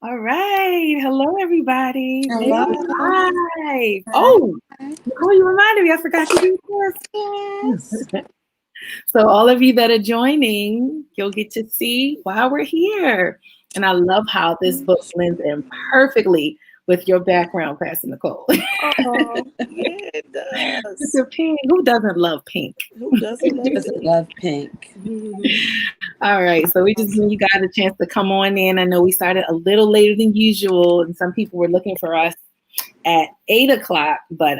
All right. Hello, everybody. Hello. Hi. Oh, Nicole, you reminded me. I forgot to do this. Yes. So all of you that are joining, you'll get to see why we're here. And I love how this book blends in perfectly with your background, Pastor Nicole. Oh, yeah, it It's does. a pink. Who doesn't love pink? Who doesn't love Doesn't love pink. All right, so we just give you guys a chance to come on in. I know we started a little later than usual, and some people were looking for us at 8:00, but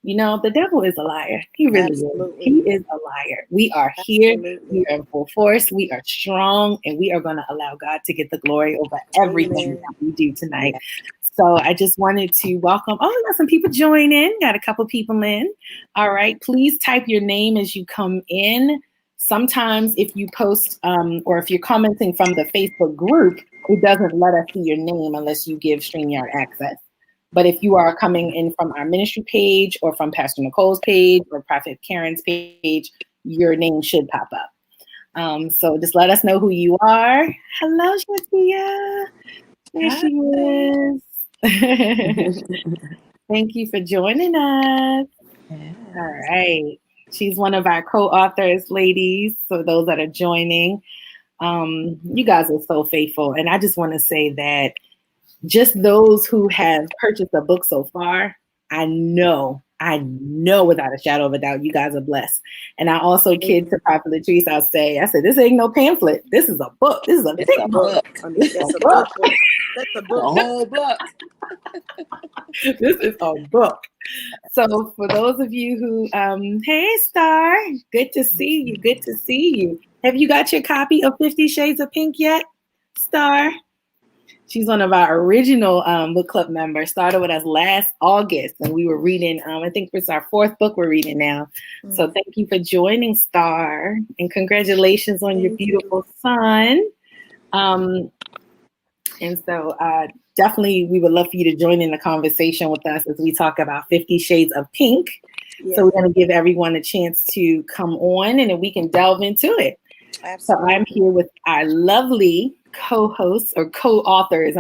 the devil is a liar. He really Absolutely. is. He is a liar. We are here. Absolutely. We are in full force. We are strong, and we are going to allow God to get the glory over everything Amen. that we do tonight. So I just wanted to welcome. Oh, we got some people join in. Got a couple people in. All right, please type your name as you come in. Sometimes if you post or if you're commenting from the Facebook group, it doesn't let us see your name unless you give StreamYard access. But if you are coming in from our ministry page or from Pastor Nicole's page or Prophet Karen's page, your name should pop up. So just let us know who you are. Hello, Shatia. There she is. Thank you for joining us. Yes. All right. She's one of our co-authors, ladies. So those that are joining, you guys are so faithful. And I just want to say that just those who have purchased a book so far, I know without a shadow of a doubt, you guys are blessed. And I also kid to Prophet Latrice, I said, this ain't no pamphlet. This is a book. This is a big book. It's a book. That's a The book. whole book. This is a book. So for those of you who, hey, Star, good to see you. Good to see you. Have you got your copy of 50 Shades of Pink yet, Star? She's one of our original book club members. Started with us last August, and we were reading, I think it's our 4th book we're reading now. So thank you for joining, Star, and congratulations on your beautiful son. And so definitely we would love for you to join in the conversation with us as we talk about 50 Shades of Pink. Yeah. So we're going to give everyone a chance to come on and then we can delve into it. Absolutely. So I'm here with our lovely co-hosts or co-authors,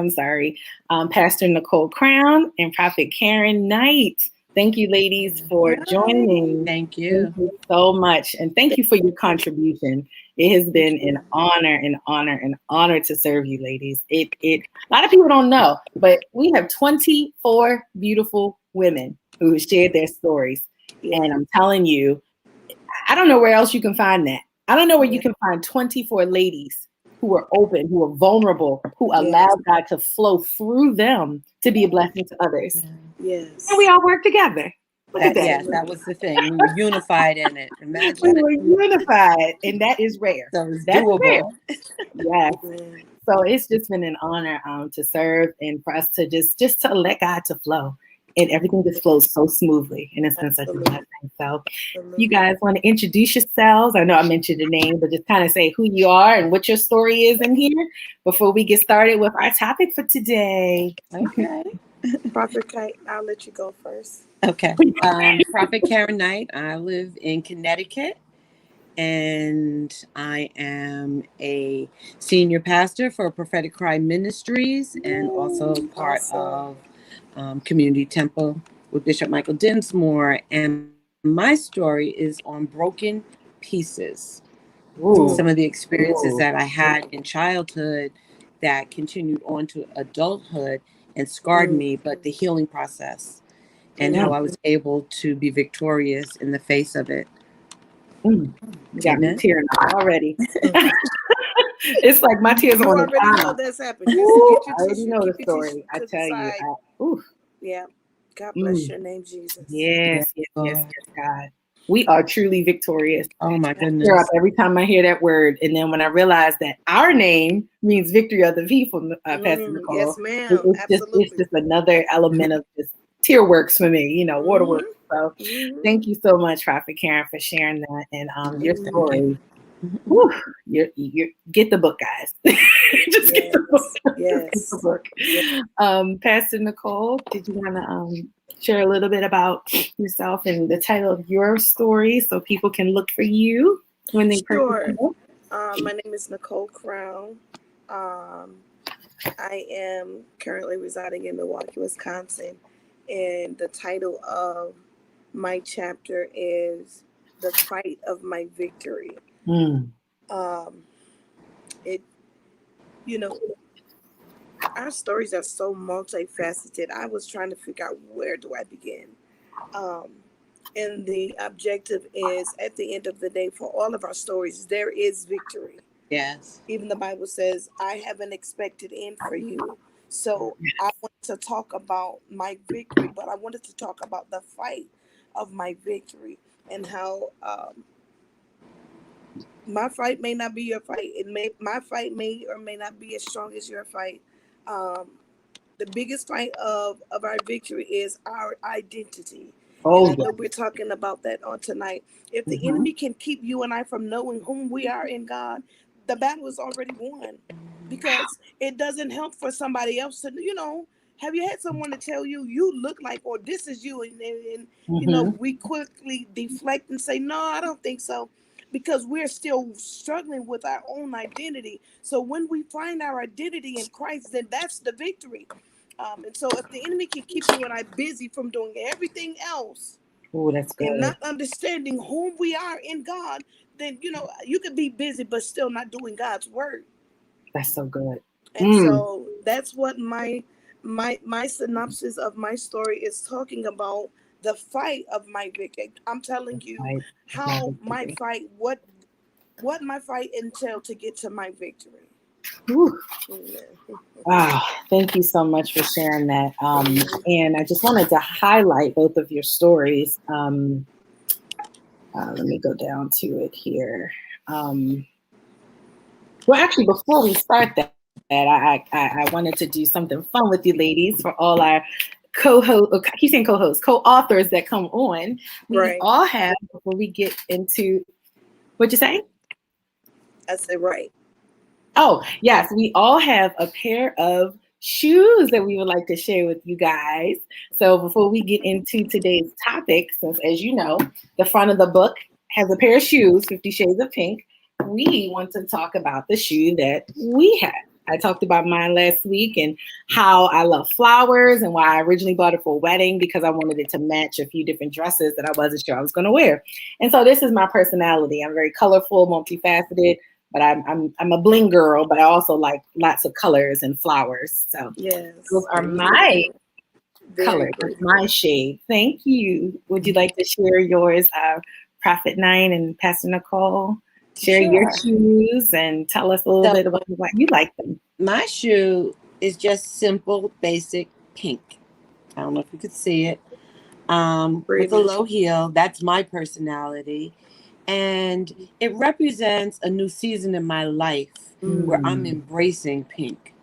Pastor Nicole Crown and Prophet Karen Knight. Thank you, ladies, for joining. Thank you. Thank you so much. And thank you for your contribution. It has been an honor to serve you, ladies. A lot of people don't know, but we have 24 beautiful women who have shared their stories. And I'm telling you, I don't know where else you can find that. I don't know where you can find 24 ladies who are open, who are vulnerable, who allow God to flow through them to be a blessing to others. Yes. And we all work together. Yes, that was the thing. We were unified in it. Imagine. We were unified, and that is rare. So it's doable. Yes. So it's just been an honor to serve and for us to just to let God to flow. And everything just flows so smoothly, and it's been such a blessing. So you guys want to introduce yourselves? I know I mentioned your name, but just kind of say who you are and what your story is in here before we get started with our topic for today. Okay. Prophet Kite, I'll let you go first. Okay. Prophet Karen Knight. I live in Connecticut, and I am a senior pastor for Prophetic Cry Ministries and also part of Community Temple with Bishop Michael Dinsmore. And my story is on broken pieces. Some of the experiences that I had in childhood that continued on to adulthood and scarred me, but the healing process and how I was able to be victorious in the face of it. You got me tearing up already. It's like my tears are on the already know that's happened. I already know the story. I tell you. Yeah. God bless your name, Jesus. Yes, God. We are truly victorious. Oh my goodness. Every time I hear that word. And then when I realize that our name means victory of the people, Pastor Nicole. Yes, ma'am. It's just another element of just tear works for me, waterworks. So thank you so much, Prophet Karen, for sharing that and your story. Whew, you get the book, guys. Just get the book. Yes. Get the book. Pastor Nicole, did you want to share a little bit about yourself and the title of your story so people can look for you when they purchase the book? My name is Nicole Crown. I am currently residing in Milwaukee, Wisconsin, and the title of my chapter is "The Fight of My Victory." Mm. It, you know, our stories are so multifaceted. I was trying to figure out where do I begin. Um, and the objective is, at the end of the day, for all of our stories, there is victory. Yes. Even the Bible says, I have an expected end for you. So I want to talk about my victory, but I wanted to talk about the fight of my victory and how my fight may not be your fight. My fight may or may not be as strong as your fight. Um, the biggest fight of our victory is our identity. And Oh, I yeah. know we're talking about that on tonight. If the Mm-hmm. enemy can keep you and I from knowing whom we are in God, the battle is already won. Because it doesn't help for somebody else to, have you had someone to tell you you look like, or this is you, and Mm-hmm. we quickly deflect and say, no, I don't think so, because we're still struggling with our own identity. So when we find our identity in Christ, then that's the victory. And so if the enemy can keep you and I busy from doing everything else Oh, that's and good. not understanding whom we are in God, then, you could be busy but still not doing God's word. That's so good. And Mm. so that's what my synopsis of my story is talking about, the fight of my victory. I'm telling you Right. how my fight, what my fight entailed to get to my victory. Whew. Amen. Wow, thank you so much for sharing that. And I just wanted to highlight both of your stories. Let me go down to it here. Well, actually, before we start that, I wanted to do something fun with you ladies for all our co-host, I keep saying co-hosts, co-authors that come on. We Right. all have, before we get into, what'd you say? I said right. Oh, yes, we all have a pair of shoes that we would like to share with you guys. So before we get into today's topic, since as you know, the front of the book has a pair of shoes, 50 Shades of Pink, we want to talk about the shoe that we have. I talked about mine last week and how I love flowers and why I originally bought it for a wedding because I wanted it to match a few different dresses that I wasn't sure I was going to wear. And so this is my personality. I'm very colorful, multifaceted. But I'm a bling girl, but I also like lots of colors and flowers. So Yes. those are my Very colors, pretty. my shade. Thank you. Would you like to share yours, Prophet Nine and Pastor Nicole? Share your Sure. shoes and tell us a little bit about what you like them. My shoe is just simple, basic pink. I don't know if you could see it. With a low heel. That's my personality. And it represents a new season in my life where I'm embracing pink.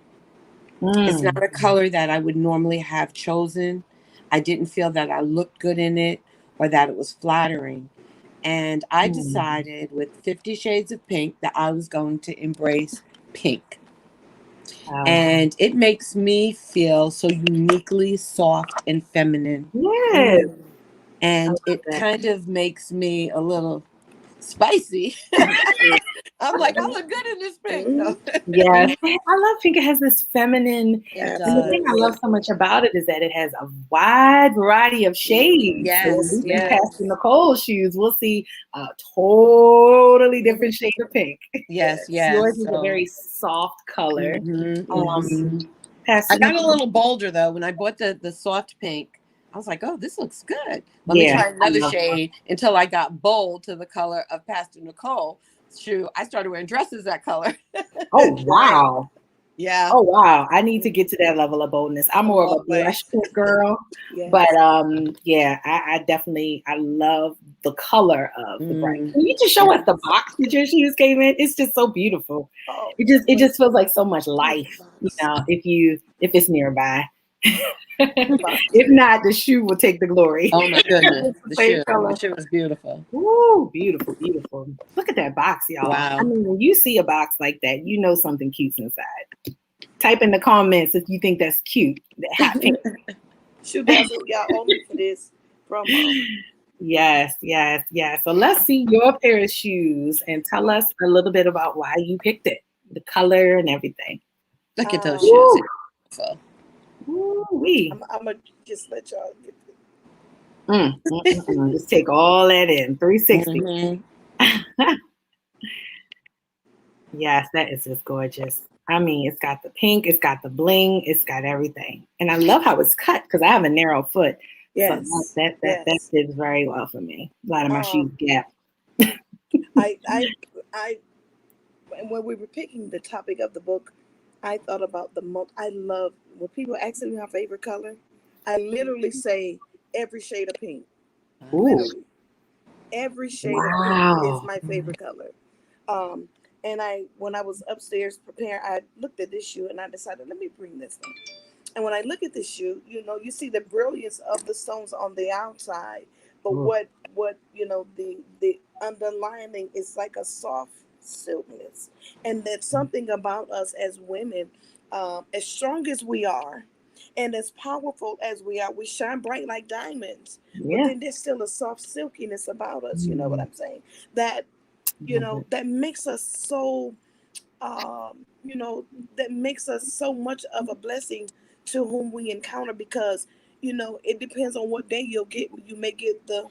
It's not a color that I would normally have chosen. I didn't feel that I looked good in it or that it was flattering. And I decided with 50 Shades of Pink that I was going to embrace pink. And it makes me feel so uniquely soft and feminine. Yes. And it that. kind of makes me a little spicy. I'm like, I look good in this pink. No. Yes. I love pink. It has this feminine, It and the thing I love so much about it is that it has a wide variety of shades. So when we see Pastor Nicole's shoes, we'll see a totally different shade of pink. Yes. Yours is a very soft color. I got a little bolder though. When I bought the soft pink, I was like, oh, this looks good. Let me try another shade until I got bold to the color of Pastor Nicole. Shoe. I started wearing dresses that color. Oh, wow. Yeah. Oh, wow. I need to get to that level of boldness. I'm more of a blush pink girl. But yeah, I definitely, I love the color of the bright. Can you just show us the box that your shoes came in? It's just so beautiful. It just feels like so much life, if it's nearby. If not, the shoe will take the glory. Oh my goodness. The shoe was beautiful. Ooh, beautiful, beautiful. Look at that box, y'all. Wow. I mean, when you see a box like that, you know something cute's inside. Type in the comments if you think that's cute. That hot pink. Shoe dazzle, y'all owe me for this promo. Yes. So let's see your pair of shoes and tell us a little bit about why you picked it, the color and everything. Look at those shoes. Ooh-wee. I'm gonna just let y'all get this. Just take all that in. 360. Mm-hmm. Yes, that is just gorgeous. I mean, it's got the pink, it's got the bling, it's got everything. And I love how it's cut because I have a narrow foot. Yes. So that fits very well for me. A lot of my shoes gap. I when we were picking the topic of the book, I thought about I love when people ask me my favorite color, I literally say every shade of pink. Ooh. Literally. Every shade of pink is my favorite color. And when I was upstairs preparing, I looked at this shoe and I decided, let me bring this one. And when I look at this shoe, you see the brilliance of the stones on the outside, but what the underlining is like a soft silkiness, and that's something about us as women, as strong as we are, and as powerful as we are, we shine bright like diamonds. Yeah. But then there's still a soft silkiness about us. You know what I'm saying? That that makes us so. That makes us so much of a blessing to whom we encounter, because it depends on what day you'll get. You may get the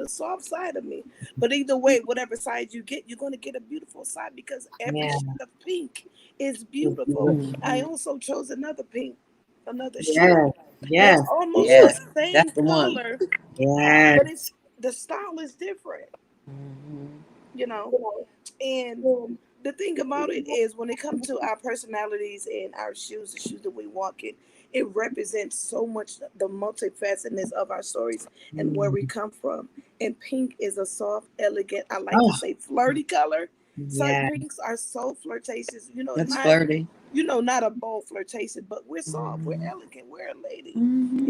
soft side of me, but either way, whatever side you get, you're going to get a beautiful side, because every shade of pink is beautiful. I also chose another pink, another shoe. Yes. It's almost the same that's the color, but the style is different. And the thing about it is, when it comes to our personalities and our shoes, the shoes that we walk in, it represents so much the multifacetedness of our stories and where we come from. And pink is a soft, elegant, I like to say flirty color. Some pinks are so flirtatious, That's flirty. Not a bold flirtation, but we're soft, we're elegant, we're a lady.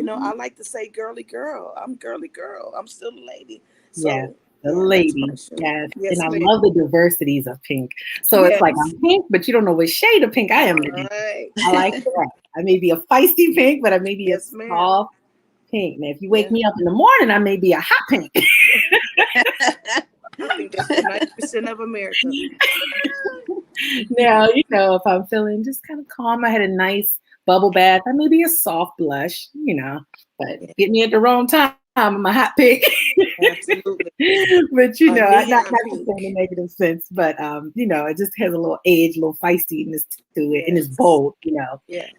I like to say girly girl. I'm girly girl. I'm still a lady. So the lady. Yes. And I love the diversities of pink. So it's like I'm pink, but you don't know what shade of pink I am today. I like that. I may be a feisty pink, but I may be a soft pink. Now, if you wake me up in the morning, I may be a hot pink. I think that's 90% of America. Now, if I'm feeling just kind of calm, I had a nice bubble bath, I may be a soft blush, but get me at the wrong time, I'm a hot pink. Absolutely. But not in a negative sense, but it just has a little edge, a little feistiness to it, and it's bold,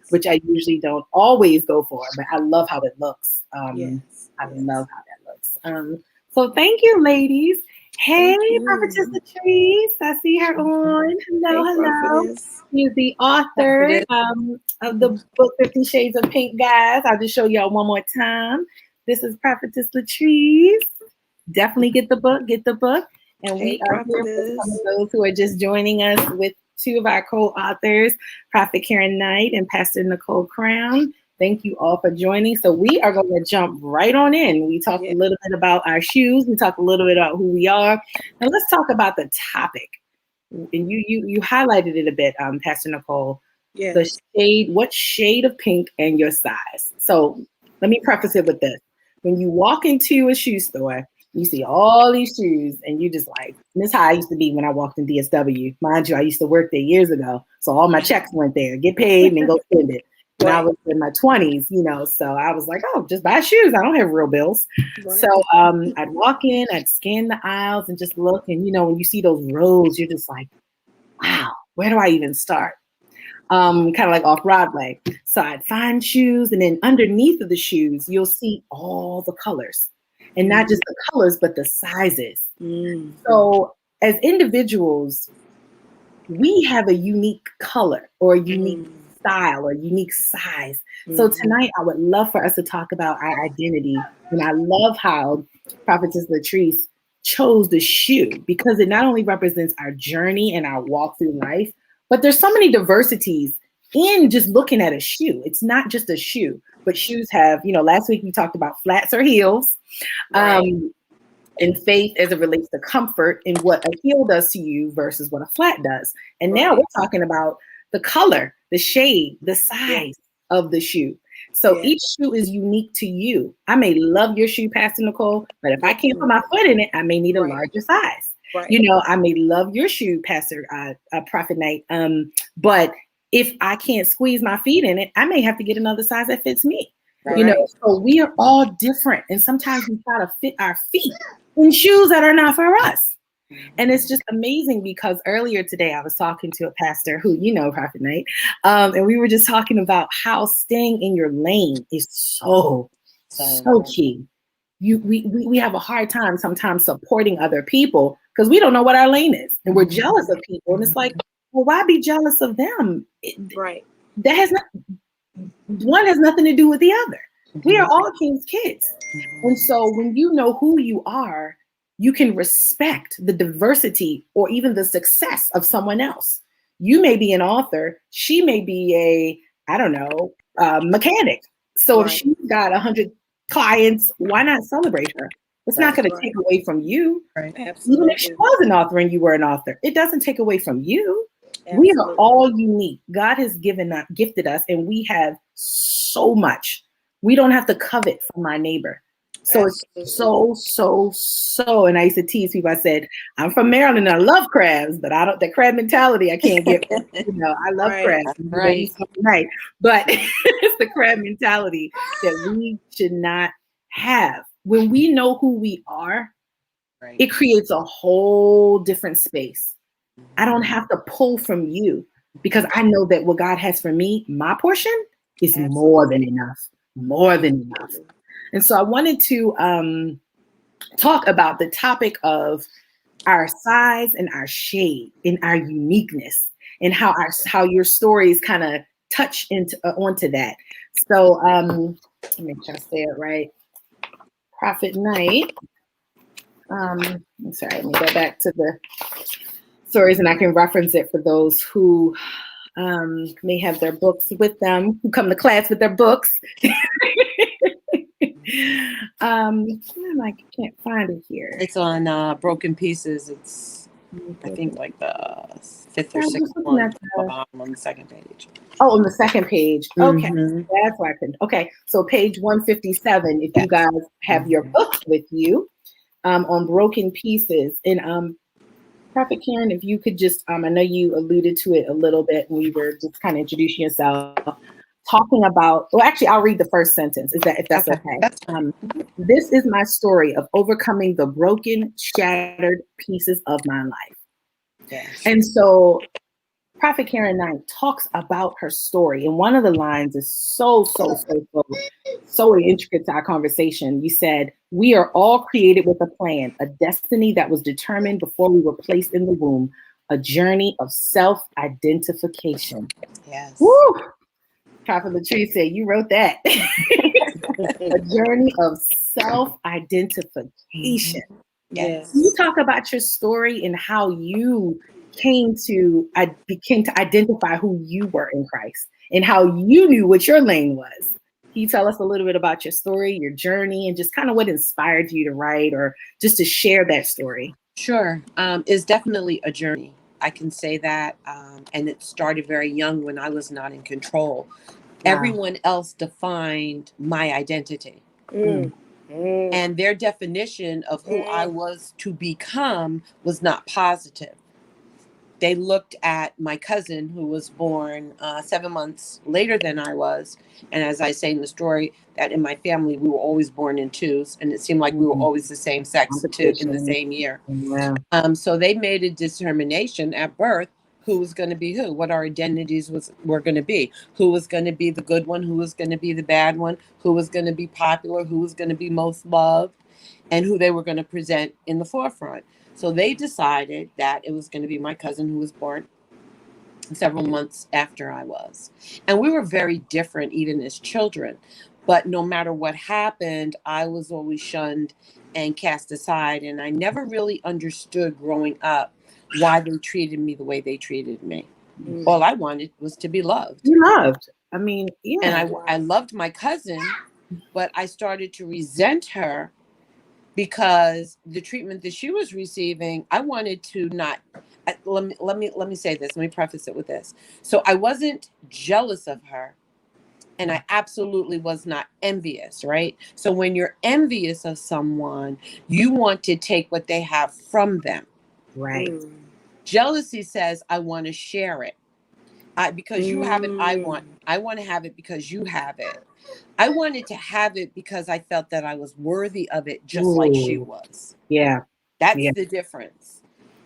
which I usually don't always go for, but I love how it looks. I love how that looks. So thank you, ladies. Hey, Prophetess Latrice, I see her on. Hello. She's the author of the book 50 Shades of Pink, guys. I'll just show y'all one more time. This is Prophetess Latrice. Definitely get the book. And we are here for some of those who are just joining us with two of our co-authors, Prophet Karen Knight and Pastor Nicole Crown. Thank you all for joining. So we are going to jump right on in. We talked a little bit about our shoes. We talked a little bit about who we are. Now let's talk about the topic. And you highlighted it a bit, Pastor Nicole. The shade, what shade of pink and your size. So let me preface it with this. When you walk into a shoe store, you see all these shoes and you just like, this is how I used to be when I walked in DSW. Mind you, I used to work there years ago. So all my checks went there, get paid and then go spend it. When I was in my 20s, so I was like, oh, just buy shoes. I don't have real bills. Right. So I'd walk in, I'd scan the aisles and just look. And, when you see those rows, you're just like, wow, where do I even start? Kind of like off Broadway. So I'd find shoes, and then underneath of the shoes, you'll see all the colors. And not just the colors, but the sizes. So as individuals, we have a unique color or a unique style or unique size. So tonight I would love for us to talk about our identity. And I love how Prophetess Latrice chose the shoe, because it not only represents our journey and our walk through life, but there's so many diversities in just looking at a shoe. It's not just a shoe, but shoes have, last week we talked about flats or heels, and faith as it relates to comfort and what a heel does to you versus what a flat does. And now we're talking about the color, the shade, the size of the shoe. So each shoe is unique to you. I may love your shoe, Pastor Nicole, but if I can't put my foot in it, I may need a larger size. Right. You know, I may love your shoe, Pastor Prophet Knight, but if I can't squeeze my feet in it, I may have to get another size that fits me. Right. You know, so we are all different, and sometimes we try to fit our feet in shoes that are not for us. And it's just amazing because earlier today I was talking to a pastor who, you know, Prophet Knight, and we were just talking about how staying in your lane is so key. We have a hard time sometimes supporting other people because we don't know what our lane is, and we're jealous of people. And it's like, well, why be jealous of them? Right. That has not, one has nothing to do with the other. We are all King's kids. And so when you know who you are, you can respect the diversity or even the success of someone else. You may be an author. She may be a, I don't know, mechanic. So if she's got 100 clients, why not celebrate her? It's not going to take away from you. Right. Even if she was an author and you were an author, it doesn't take away from you. We are all unique. God has gifted us, and we have so much. We don't have to covet from our neighbor. So it's so. And I used to tease people. I said, I'm from Maryland and I love crabs, but I don't, the crab mentality I can't get. You know, I love crabs. Right. But it's the crab mentality that we should not have. When we know who we are, it creates a whole different space. I don't have to pull from you because I know that what God has for me, my portion, is more than enough. More than enough. And so I wanted to talk about the topic of our size and our shade and our uniqueness and how your stories kind of touch onto that. So let me try to say it right. Prophet Knight. I'm sorry, let me go back to the stories and I can reference it for those who may have their books with them, who come to class with their books. I can't find it here. It's on Broken Pieces. It's, I think, like the 5th or 6th one on the second page. Oh, on the second page. Okay. That's why I couldn't. Okay. So page 157, if you guys have your books with you, on Broken Pieces. And Prophet Karen, if you could just, I know you alluded to it a little bit when we were just kind of introducing yourself, talking about, well, actually, I'll read the first sentence, if that's okay. This is my story of overcoming the broken, shattered pieces of my life. Yes. And so Prophet Karen Knight talks about her story. And one of the lines is so intricate to our conversation. You said, we are all created with a plan, a destiny that was determined before we were placed in the womb, a journey of self-identification. Yes. Woo! Prophet Latrice said, you wrote that. A journey of self-identification. Yes. Can you talk about your story and how you came to identify who you were in Christ and how you knew what your lane was? Can you tell us a little bit about your story, your journey, and just kind of what inspired you to write or just to share that story? Sure. It's definitely a journey. I can say that. And it started very young when I was not in control. Wow. Everyone else defined my identity. And their definition of who I was to become was not positive. They looked at my cousin who was born 7 months later than I was. And as I say in the story, that in my family, we were always born in twos. And it seemed like we were always the same sex too, in the same year. Yeah. So they made a determination at birth who was going to be who, what our identities were going to be, who was going to be the good one, who was going to be the bad one, who was going to be popular, who was going to be most loved, and who they were going to present in the forefront. So they decided that it was going to be my cousin who was born several months after I was. And we were very different even as children. But no matter what happened, I was always shunned and cast aside. And I never really understood growing up why they treated me the way they treated me. All I wanted was to be loved. You loved. I mean, yeah. And I loved my cousin, but I started to resent her because the treatment that she was receiving, I wanted to not. Let me say this. Let me preface it with this. So I wasn't jealous of her, and I absolutely was not envious, right? So when you're envious of someone, you want to take what they have from them. Right. Jealousy says, I want to share it. Because you have it, I want to have it because you have it. I wanted to have it because I felt that I was worthy of it, just like she was. Yeah. That's the difference.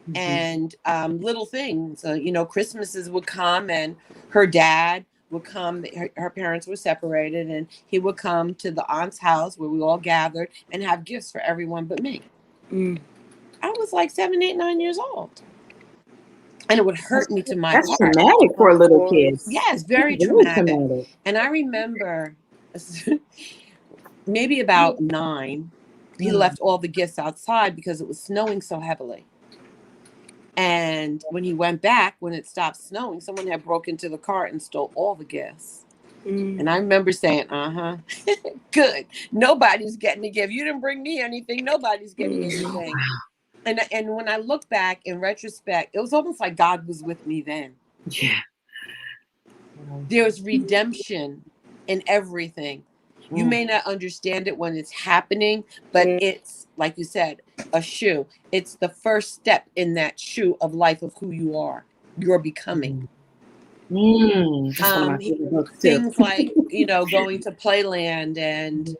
Mm-hmm. And little things, Christmases would come and her dad would come. Her parents were separated, and he would come to the aunt's house where we all gathered and have gifts for everyone but me. I was like 7, 8, 9 years old. And it would hurt me to my That's heart. traumatic for a little kid. Yes, very traumatic. And I remember maybe about 9, he left all the gifts outside because it was snowing so heavily. And when he went back, when it stopped snowing, someone had broke into the car and stole all the gifts. And I remember saying, good. Nobody's getting a gift. You didn't bring me anything. Nobody's getting anything. And when I look back in retrospect, it was almost like God was with me then. Yeah. There was redemption in everything. You may not understand it when it's happening, but it's, like you said, a shoe. It's the first step in that shoe of life of who you are. You're becoming. That's one of my favorite books too. Things like, going to Playland, and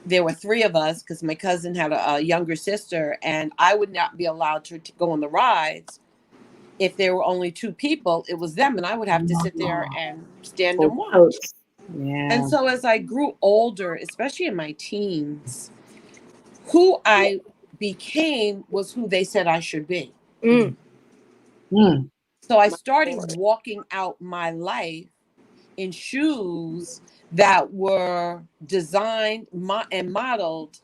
there were 3 of us because my cousin had a younger sister, and I would not be allowed to go on the rides. If there were only 2 people, it was them, and I would have to sit there and stand and watch. Yeah. And so as I grew older, especially in my teens, who I became was who they said I should be. So I started walking out my life in shoes that were designed and modeled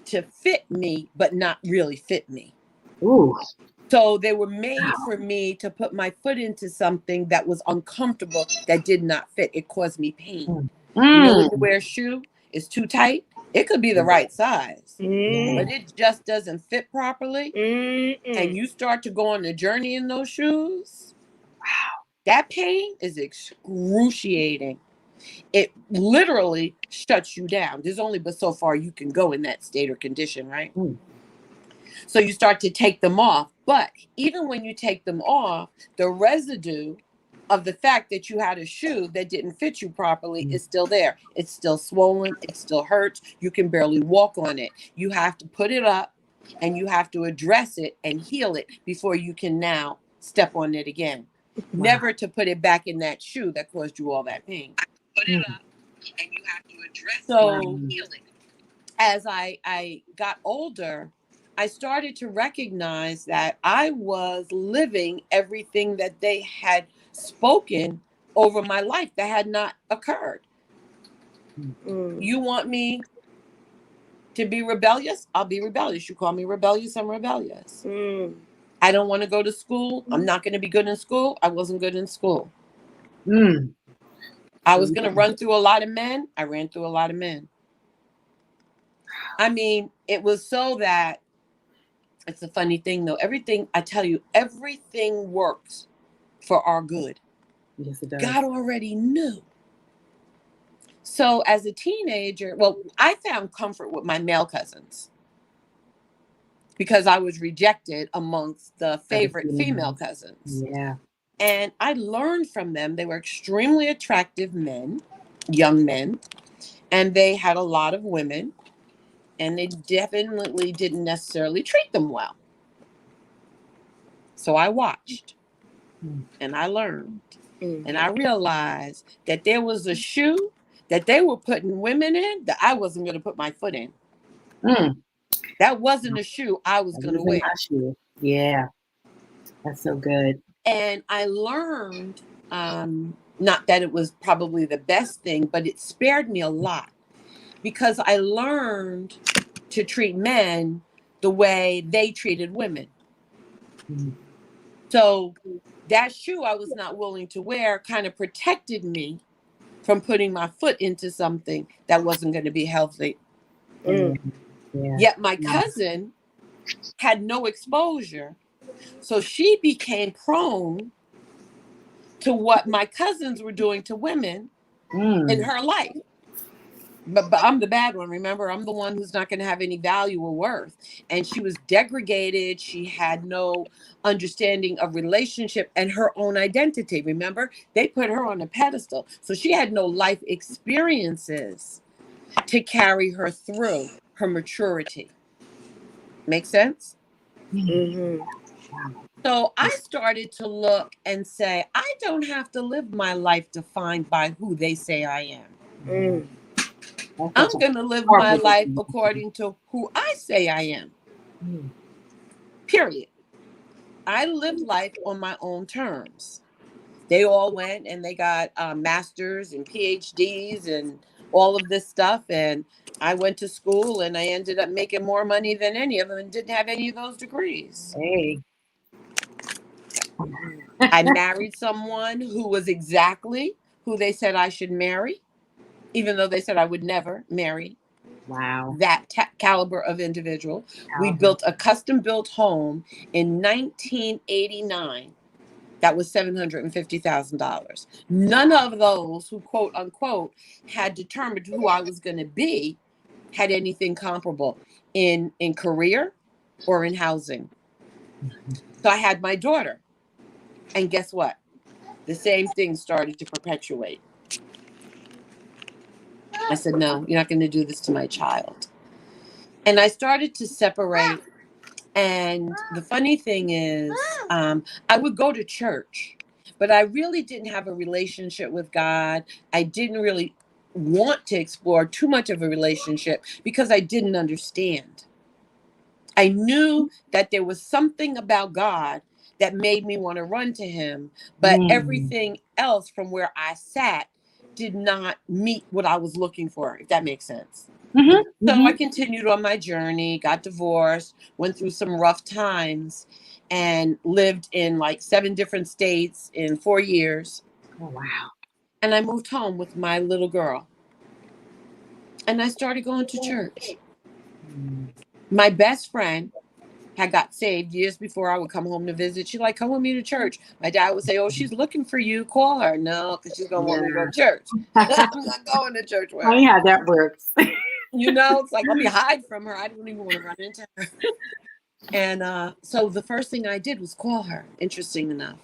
to fit me, but not really fit me. So they were made for me to put my foot into something that was uncomfortable, that did not fit. It caused me pain. When you wear a shoe, it's too tight. It could be the right size, but it just doesn't fit properly. And you start to go on a journey in those shoes. Wow. That pain is excruciating. It literally shuts you down. There's only but so far you can go in that state or condition, right? So you start to take them off. But even when you take them off, the residue of the fact that you had a shoe that didn't fit you properly is still there. It's still swollen. It still hurts. You can barely walk on it. You have to put it up and you have to address it and heal it before you can now step on it again. Never to put it back in that shoe that caused you all that pain. Put it up and you have to address it and heal it. As I got older, I started to recognize that I was living everything that they had spoken over my life that had not occurred. You want me to be rebellious? I'll be rebellious. You call me rebellious, I'm rebellious. I don't want to go to school. I'm not going to be good in school. I wasn't good in school. I was going to run through a lot of men. I ran through a lot of men. I mean, it was so that it's a funny thing, though. Everything, I tell you, everything works for our good. Yes, it does. God already knew. So as a teenager, I found comfort with my male cousins because I was rejected amongst the favorite female cousins. Yeah. And I learned from them. They were extremely attractive men, young men, and they had a lot of women, and they definitely didn't necessarily treat them well. So I watched and I learned and I realized that there was a shoe that they were putting women in that I wasn't going to put my foot in. That wasn't a shoe I was going to wear. Yeah, that's so good. And I learned, not that it was probably the best thing, but it spared me a lot because I learned to treat men the way they treated women. So that shoe I was not willing to wear kind of protected me from putting my foot into something that wasn't going to be healthy. Yeah. Yet my cousin had no exposure. So she became prone to what my cousins were doing to women in her life. But I'm the bad one. Remember, I'm the one who's not going to have any value or worth. And she was degraded. She had no understanding of relationship and her own identity. Remember, they put her on a pedestal. So she had no life experiences to carry her through her maturity. Make sense? Mm-hmm. So I started to look and say, I don't have to live my life defined by who they say I am. Mm. I'm going to live my life according to who I say I am. Period. I live life on my own terms. They all went and they got masters and PhDs and all of this stuff. And I went to school and I ended up making more money than any of them and didn't have any of those degrees. Hey. I married someone who was exactly who they said I should marry, even though they said I would never marry that caliber of individual. We built a custom-built home in 1989 that was $750,000. None of those who, quote unquote, had determined who I was going to be had anything comparable in career or in housing. So I had my daughter. And guess what? The same thing started to perpetuate. I said, no, you're not going to do this to my child. And I started to separate. And the funny thing is, I would go to church, but I really didn't have a relationship with God. I didn't really want to explore too much of a relationship because I didn't understand. I knew that there was something about God that made me want to run to him, but everything else from where I sat did not meet what I was looking for, if that makes sense. So I continued on my journey, got divorced, went through some rough times, and lived in like 7 different states in 4 years. Oh, wow. And I moved home with my little girl. And I started going to church. My best friend had got saved years before I would come home to visit. She's like, come with me to church. My dad would say, oh, she's looking for you. Call her. No, because she's going to want me to go to church. I'm not going to church with her. Funny how that works. You know, it's like, let me hide from her. I don't even want to run into her. And so the first thing I did was call her, interesting enough.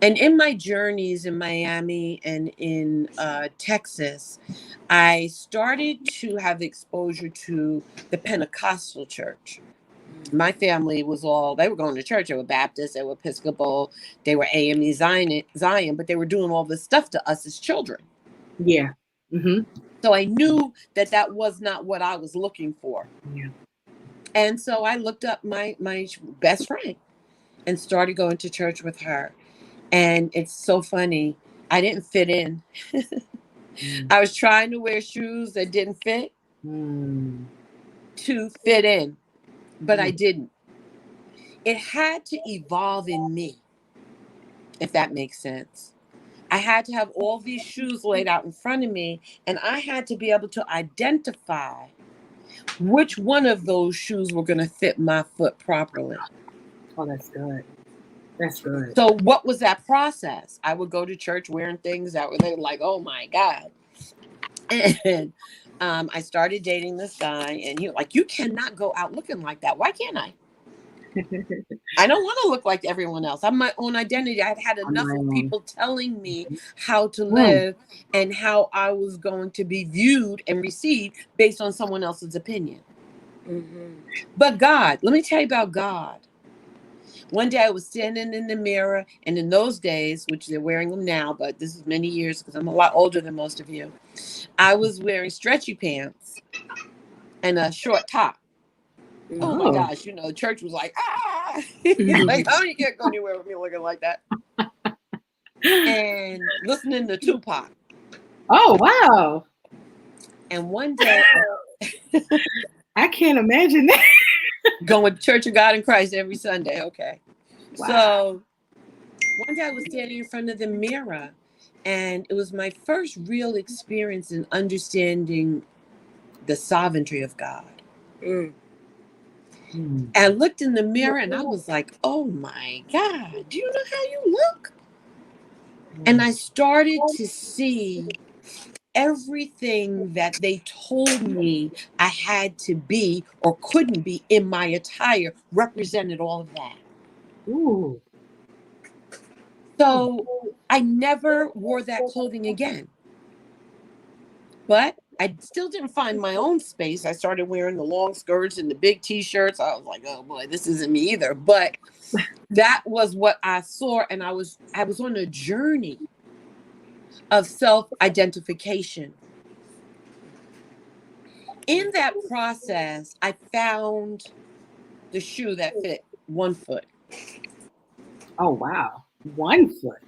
And in my journeys in Miami and in Texas, I started to have exposure to the Pentecostal church. My family was they were going to church. They were Baptist, they were Episcopal, they were AME Zion, but they were doing all this stuff to us as children. Yeah. So I knew that was not what I was looking for. Yeah. And so I looked up my best friend and started going to church with her. And it's so funny. I didn't fit in. I was trying to wear shoes that didn't fit to fit in, but I didn't. It had to evolve in me, if that makes sense. I had to have all these shoes laid out in front of me, and I had to be able to identify which one of those shoes were going to fit my foot properly. Oh, that's good. That's good. So what was that process? I would go to church wearing things that were like, oh my God. And I started dating this guy, and he was like, you cannot go out looking like that. Why can't I? I don't want to look like everyone else. I'm my own identity. I'd had enough of people telling me how to live and how I was going to be viewed and received based on someone else's opinion. But God, let me tell you about God. One day I was standing in the mirror, and in those days, which they're wearing them now, but this is many years because I'm a lot older than most of you, I was wearing stretchy pants and a short top. Oh my gosh, you know, church was like, like, oh, you can't go anywhere with me looking like that. And listening to Tupac. Oh, wow. And one day, I can't imagine that. Going to Church of God in Christ every Sunday. Okay. Wow. So one day I was standing in front of the mirror, and it was my first real experience in understanding the sovereignty of God. I looked in the mirror and I was like, oh my God, do you know how you look? And I started to see everything that they told me I had to be or couldn't be in my attire represented all of that. Ooh. So I never wore that clothing again. But I still didn't find my own space. I started wearing the long skirts and the big t-shirts. I was like, oh boy, this isn't me either. But that was what I saw. And I was on a journey of self-identification. In that process, I found the shoe that fit one foot. Oh, wow. 1 foot.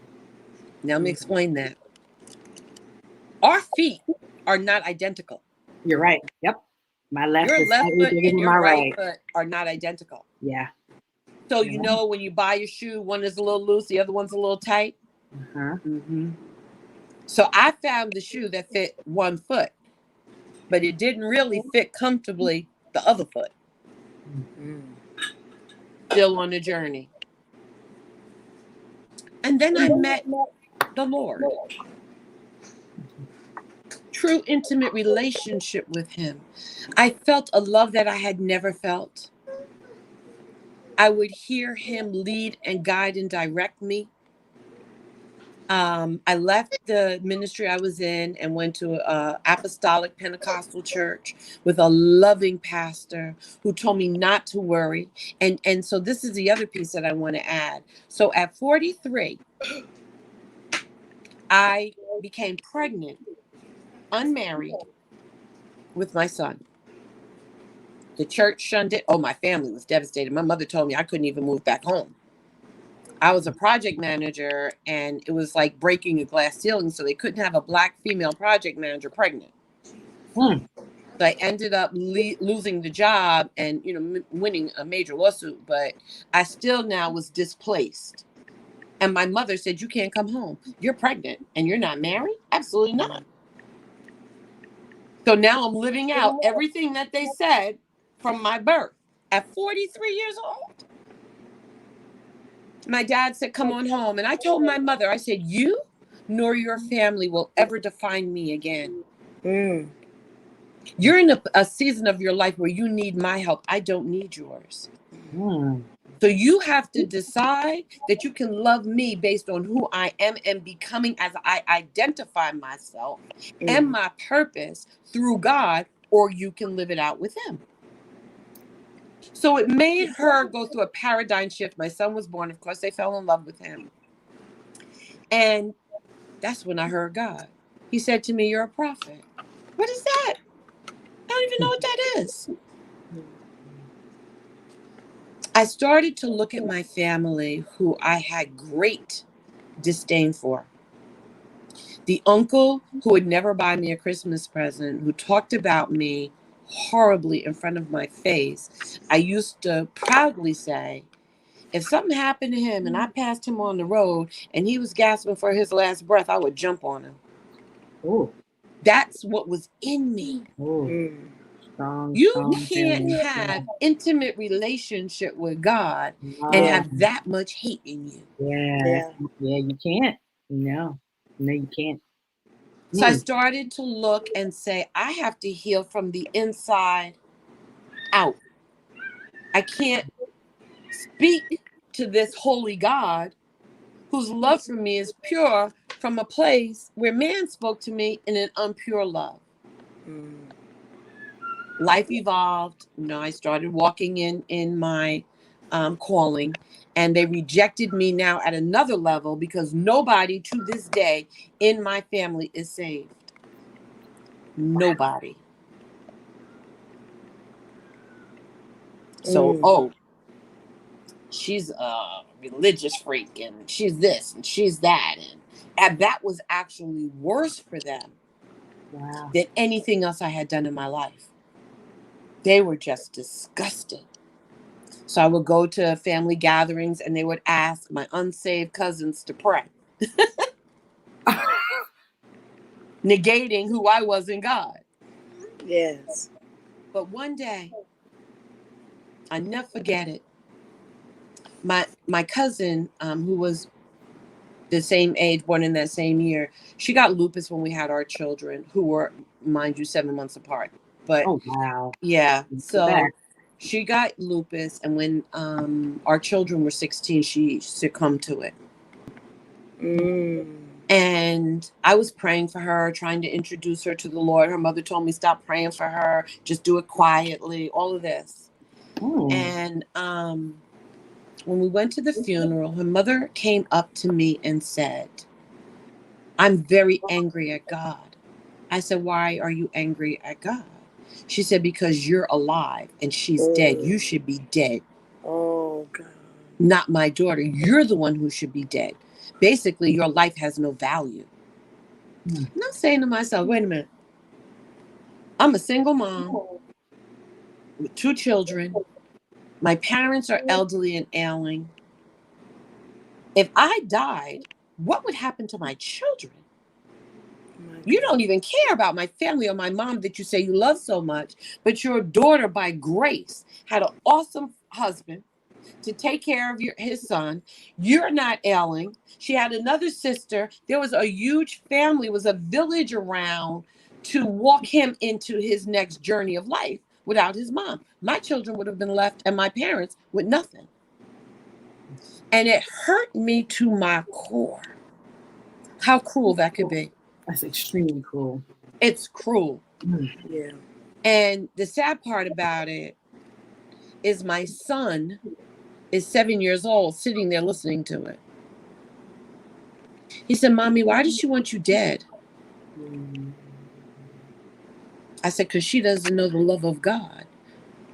Now let me explain that. Our feet are not identical. You're right. Yep. My left Your is left slightly foot bigger and than your my right right. foot are not identical. Yeah. So You're you right. know when you buy your shoe, one is a little loose, the other one's a little tight. Uh-huh. Mm-hmm. So I found the shoe that fit 1 foot, but it didn't really fit comfortably the other foot. Mm-hmm. Still on the journey. And then I met the Lord. True intimate relationship with him. I felt a love that I had never felt. I would hear him lead and guide and direct me. I left the ministry I was in and went to an apostolic Pentecostal church with a loving pastor who told me not to worry. And so this is the other piece that I want to add. So at 43, I became pregnant, unmarried, with my son. The church shunned it. Oh, my family was devastated. My mother told me I couldn't even move back home. I was a project manager, and it was like breaking a glass ceiling, so they couldn't have a Black female project manager pregnant. Mm. So I ended up losing the job and, winning a major lawsuit, but I still now was displaced. And my mother said, you can't come home. You're pregnant and you're not married? Absolutely not. So now I'm living out everything that they said from my birth at 43 years old. My dad said, come on home. And I told my mother, I said, you nor your family will ever define me again. Mm. You're in a season of your life where you need my help. I don't need yours. Mm. So you have to decide that you can love me based on who I am and becoming as I identify myself and my purpose through God, or you can live it out with him. So it made her go through a paradigm shift. My son was born. Of course, they fell in love with him. And that's when I heard God. He said to me, you're a prophet. What is that? I don't even know what that is. I started to look at my family who I had great disdain for. The uncle who would never buy me a Christmas present, who talked about me horribly in front of my face. I used to proudly say, if something happened to him and I passed him on the road and he was gasping for his last breath, I would jump on him. Ooh. That's what was in me. Ooh. Strong, You strong can't feeling. have intimate relationship with God and Yeah. have that much hate in you. Yeah, you can't. No, you can't. So I started to look and say, I have to heal from the inside out. I can't speak to this holy God whose love for me is pure from a place where man spoke to me in an impure love. Life evolved. I started walking in my calling, and they rejected me now at another level because nobody to this day in my family is saved. Nobody. So, she's a religious freak and she's this and she's that. And that was actually worse for them than anything else I had done in my life. They were just disgusted. So I would go to family gatherings and they would ask my unsaved cousins to pray, negating who I was in God. Yes. But one day, I never forget it. My cousin, who was the same age, born in that same year. She got lupus when we had our children, who were, mind you, 7 months apart. But Oh, wow. yeah, so That. she got lupus, and when our children were 16, she succumbed to it. And I was praying for her, trying to introduce her to the Lord. Her mother told me, stop praying for her, just do it quietly, all of this. And when we went to the funeral, her mother came up to me and said, I'm very angry at God. I said, why are you angry at God? She said, because you're alive and she's dead. You should be dead. Oh, God. Not my daughter. You're the one who should be dead. Basically, your life has no value. And I'm saying to myself, wait a minute. I'm a single mom with 2 children. My parents are elderly and ailing. If I died, what would happen to my children? You don't even care about my family or my mom that you say you love so much, but your daughter, by grace, had an awesome husband to take care of his son. You're not ailing. She had another sister. There was a huge family, was a village around to walk him into his next journey of life without his mom. My children would have been left, and my parents, with nothing. And it hurt me to my core. How cruel that could be. That's extremely cruel. It's cruel. Yeah. And the sad part about it is my son is 7 years old, sitting there listening to it. He said, Mommy, why does she want you dead? I said, because she doesn't know the love of God.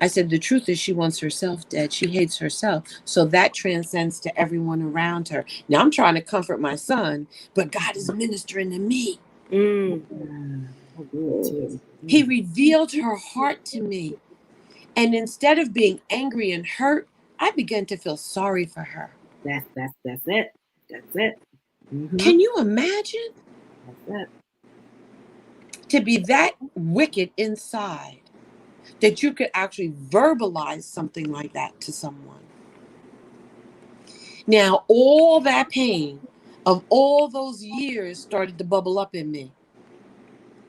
I said, the truth is she wants herself dead. She hates herself. So that transcends to everyone around her. Now I'm trying to comfort my son, but God is ministering to me. He revealed her heart to me. And instead of being angry and hurt, I began to feel sorry for her. That's it. That's it. Can you imagine? That's it. To be that wicked inside, that you could actually verbalize something like that to someone. Now, all that pain of all those years started to bubble up in me.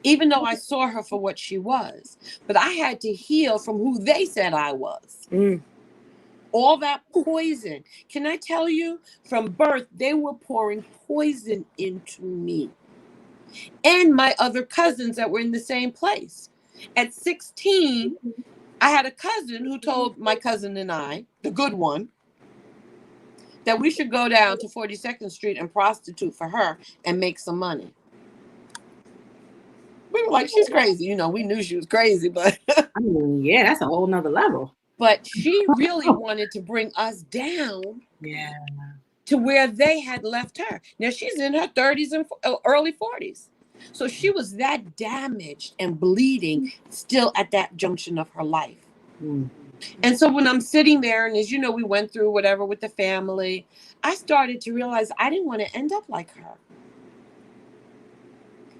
Even though I saw her for what she was, but I had to heal from who they said I was. All that poison. Can I tell you, from birth, they were pouring poison into me and my other cousins that were in the same place. At 16, I had a cousin who told my cousin and I, the good one, that we should go down to 42nd Street and prostitute for her and make some money. We were like, she's crazy. You know, we knew she was crazy, but I mean, yeah, that's a whole nother level. But she really wanted to bring us down to where they had left her. Now she's in her 30s and early 40s. So she was that damaged and bleeding still at that junction of her life. And so when I'm sitting there, and as you know, we went through whatever with the family, I started to realize I didn't want to end up like her.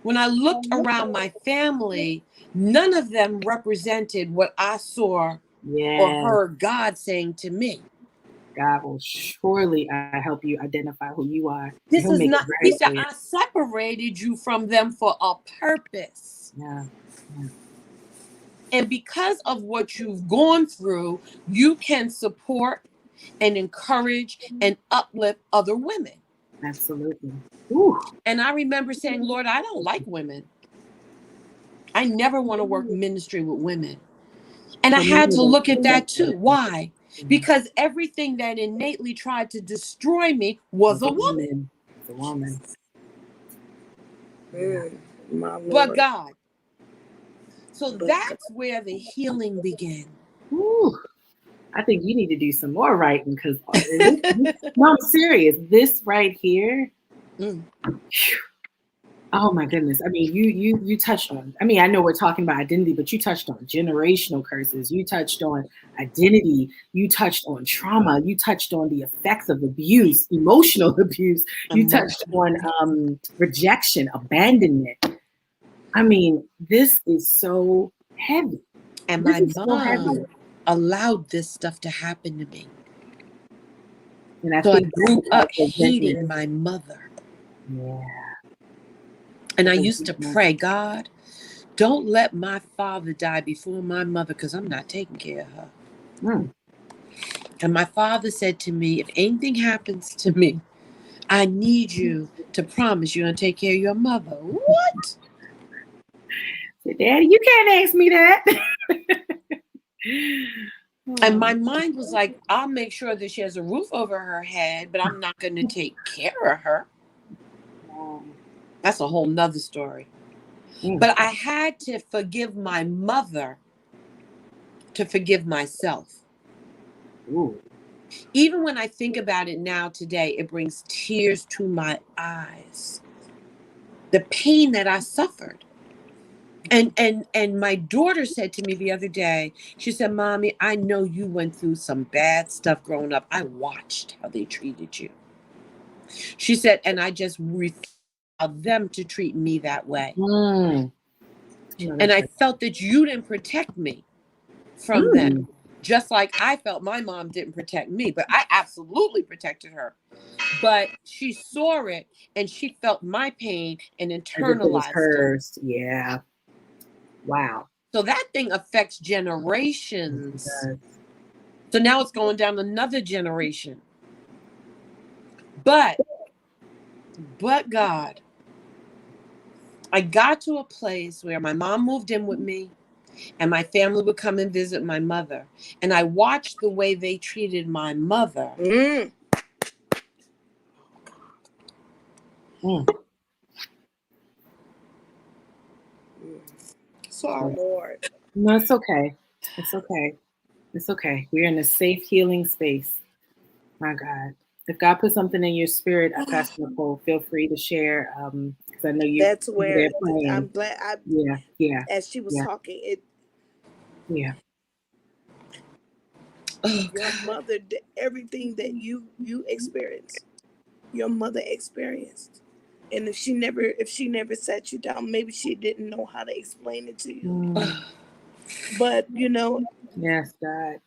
When I looked around my family, none of them represented what I saw or heard God saying to me. God will surely help you identify who you are. This is not, he said, I separated you from them for a purpose. And because of what you've gone through, you can support and encourage and uplift other women. Absolutely. And I remember saying, Lord, I don't like women. I never want to work ministry with women. And I had to look at that too. Why? Because everything that innately tried to destroy me was a woman. A woman. But God. So that's where the healing began. I think you need to do some more writing, because no, I'm serious. This right here. Oh my goodness. I mean, you touched on, I mean, I know we're talking about identity, but you touched on generational curses. You touched on identity. You touched on trauma. You touched on the effects of abuse, emotional abuse. You touched on rejection, abandonment. I mean, this is so heavy. And my mom allowed this stuff to happen to me. And I think I grew up hating my mother. Yeah. And I used to pray, God, don't let my father die before my mother, because I'm not taking care of her. Mm. And my father said to me, if anything happens to me, I need you to promise you're going to take care of your mother. What? Daddy, you can't ask me that. And my mind was like, I'll make sure that she has a roof over her head, but I'm not going to take care of her. That's a whole nother story. But I had to forgive my mother to forgive myself. Ooh. Even when I think about it now today, it brings tears to my eyes. The pain that I suffered. And my daughter said to me the other day, she said, Mommy, I know you went through some bad stuff growing up. I watched how they treated you. She said, and I just refused them to treat me that way. And I felt that you didn't protect me from them. Just like I felt my mom didn't protect me, but I absolutely protected her. But she saw it and she felt my pain and internalized hers. It. Yeah. Wow. So that thing affects generations. So now it's going down another generation. But God, I got to a place where my mom moved in with me and my family would come and visit my mother. And I watched the way they treated my mother. Sorry, Lord. No, it's okay. It's okay. It's okay. We're in a safe healing space. My God. If God put something in your spirit, Pastor Nicole, feel free to share. Because I know you. That's where I'm glad. Yeah. As she was talking, Yeah. Your mother did everything that you experienced. Your mother experienced, and if she never sat you down, maybe she didn't know how to explain it to you. But Yes, God.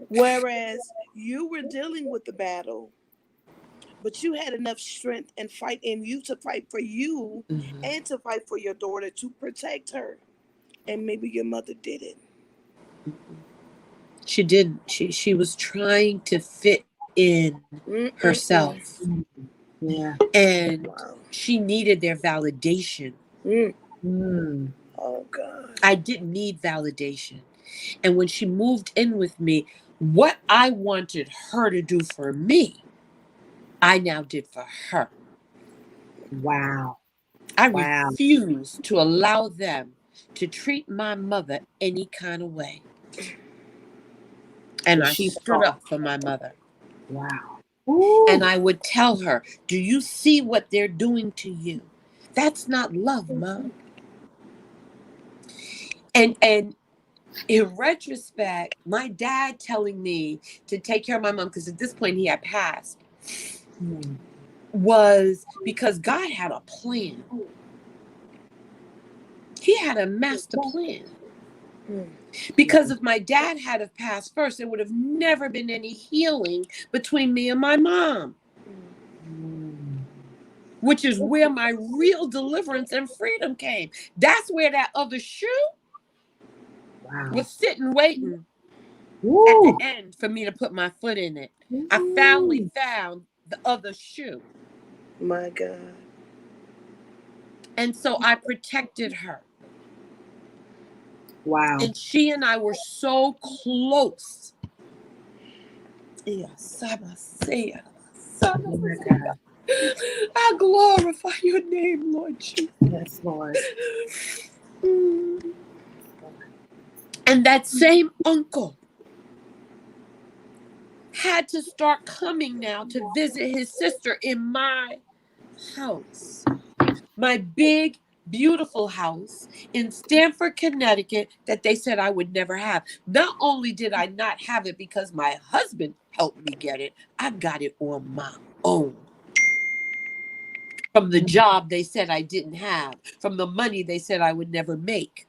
Whereas you were dealing with the battle, but you had enough strength and fight in you to fight for you and to fight for your daughter, to protect her. And maybe your mother didn't. She didn't. She was trying to fit in herself. Yeah. And she needed their validation. Oh, God. I didn't need validation. And when she moved in with me, what I wanted her to do for me, I now did for her. Wow. I refused to allow them to treat my mother any kind of way. And I stood up for my mother. Wow. And I would tell her, do you see what they're doing to you? That's not love, Mom. And in retrospect, my dad telling me to take care of my mom, because at this point he had passed, was because God had a plan. He had a master plan. Because if my dad had have passed first, there would have never been any healing between me and my mom. Which is where my real deliverance and freedom came. That's where that other shoe was sitting waiting at the end for me to put my foot in it. I finally found the other shoe. My God. And so I protected her. Wow. And she and I were so close. Yes, I glorify your name, Lord Jesus. Yes, Lord. And that same uncle had to start coming now to visit his sister in my house. My big, beautiful house in Stamford, Connecticut, that they said I would never have. Not only did I not have it because my husband helped me get it, I got it on my own. From the job they said I didn't have, from the money they said I would never make.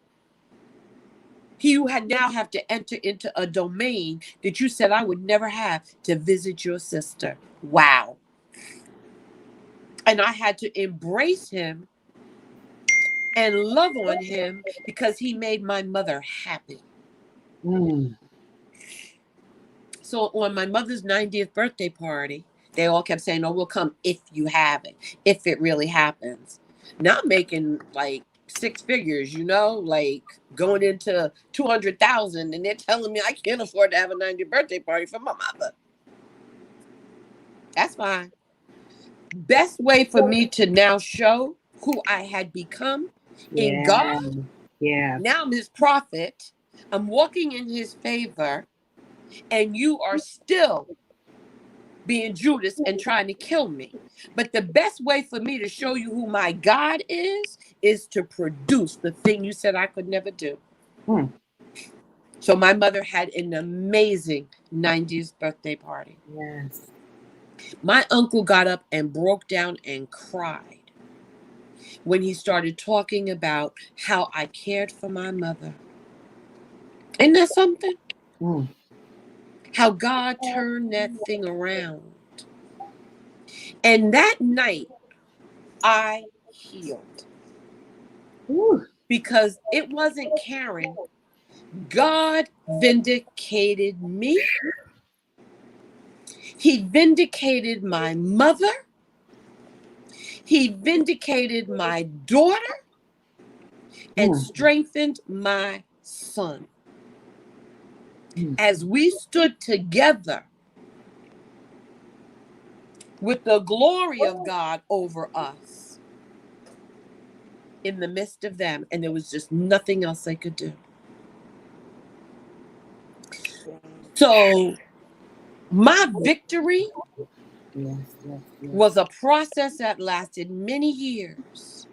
You had now have to enter into a domain that you said I would never have to visit your sister. Wow. And I had to embrace him and love on him because he made my mother happy. Mm. So on my mother's 90th birthday party, they all kept saying, oh, we'll come if you have it, if it really happens. Now I'm making like 6 figures, like going into 200,000, and they're telling me I can't afford to have a 90th birthday party for my mother. That's fine. Best way for me to now show who I had become in God. Yeah. Now I'm his prophet. I'm walking in his favor, and you are still being Judas and trying to kill me. But the best way for me to show you who my God is to produce the thing you said I could never do. Hmm. So my mother had an amazing 90th birthday party. Yes. My uncle got up and broke down and cried when he started talking about how I cared for my mother. Isn't that something? Hmm. How God turned that thing around. And that night, I healed. Ooh. Because it wasn't Karen. God vindicated me. He vindicated my mother. He vindicated my daughter and strengthened my son. As we stood together with the glory of God over us in the midst of them, and there was just nothing else they could do. So my victory was a process that lasted many years.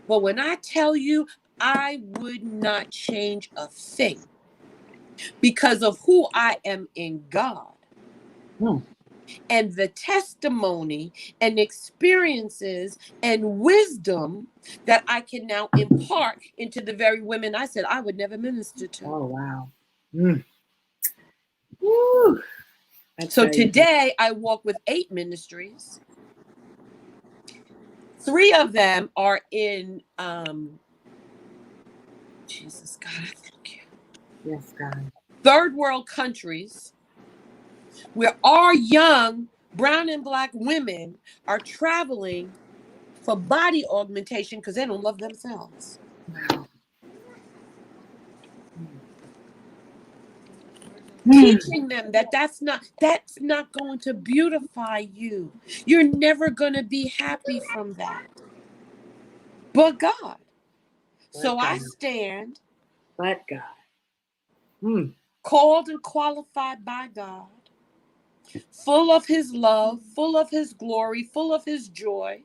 But when I tell you, I would not change a thing because of who I am in God. And the testimony and experiences and wisdom that I can now impart into the very women I said I would never minister to. Oh, wow. Woo. So today I walk with 8 ministries. 3 of them are in Jesus, God, I thank you. Yes, God. Third world countries where our young brown and black women are traveling for body augmentation because they don't love themselves. Wow. Teaching them that that's not going to beautify you. You're never going to be happy from that. But God. So I stand. But God. Called and qualified by God. Full of his love, full of his glory, full of his joy.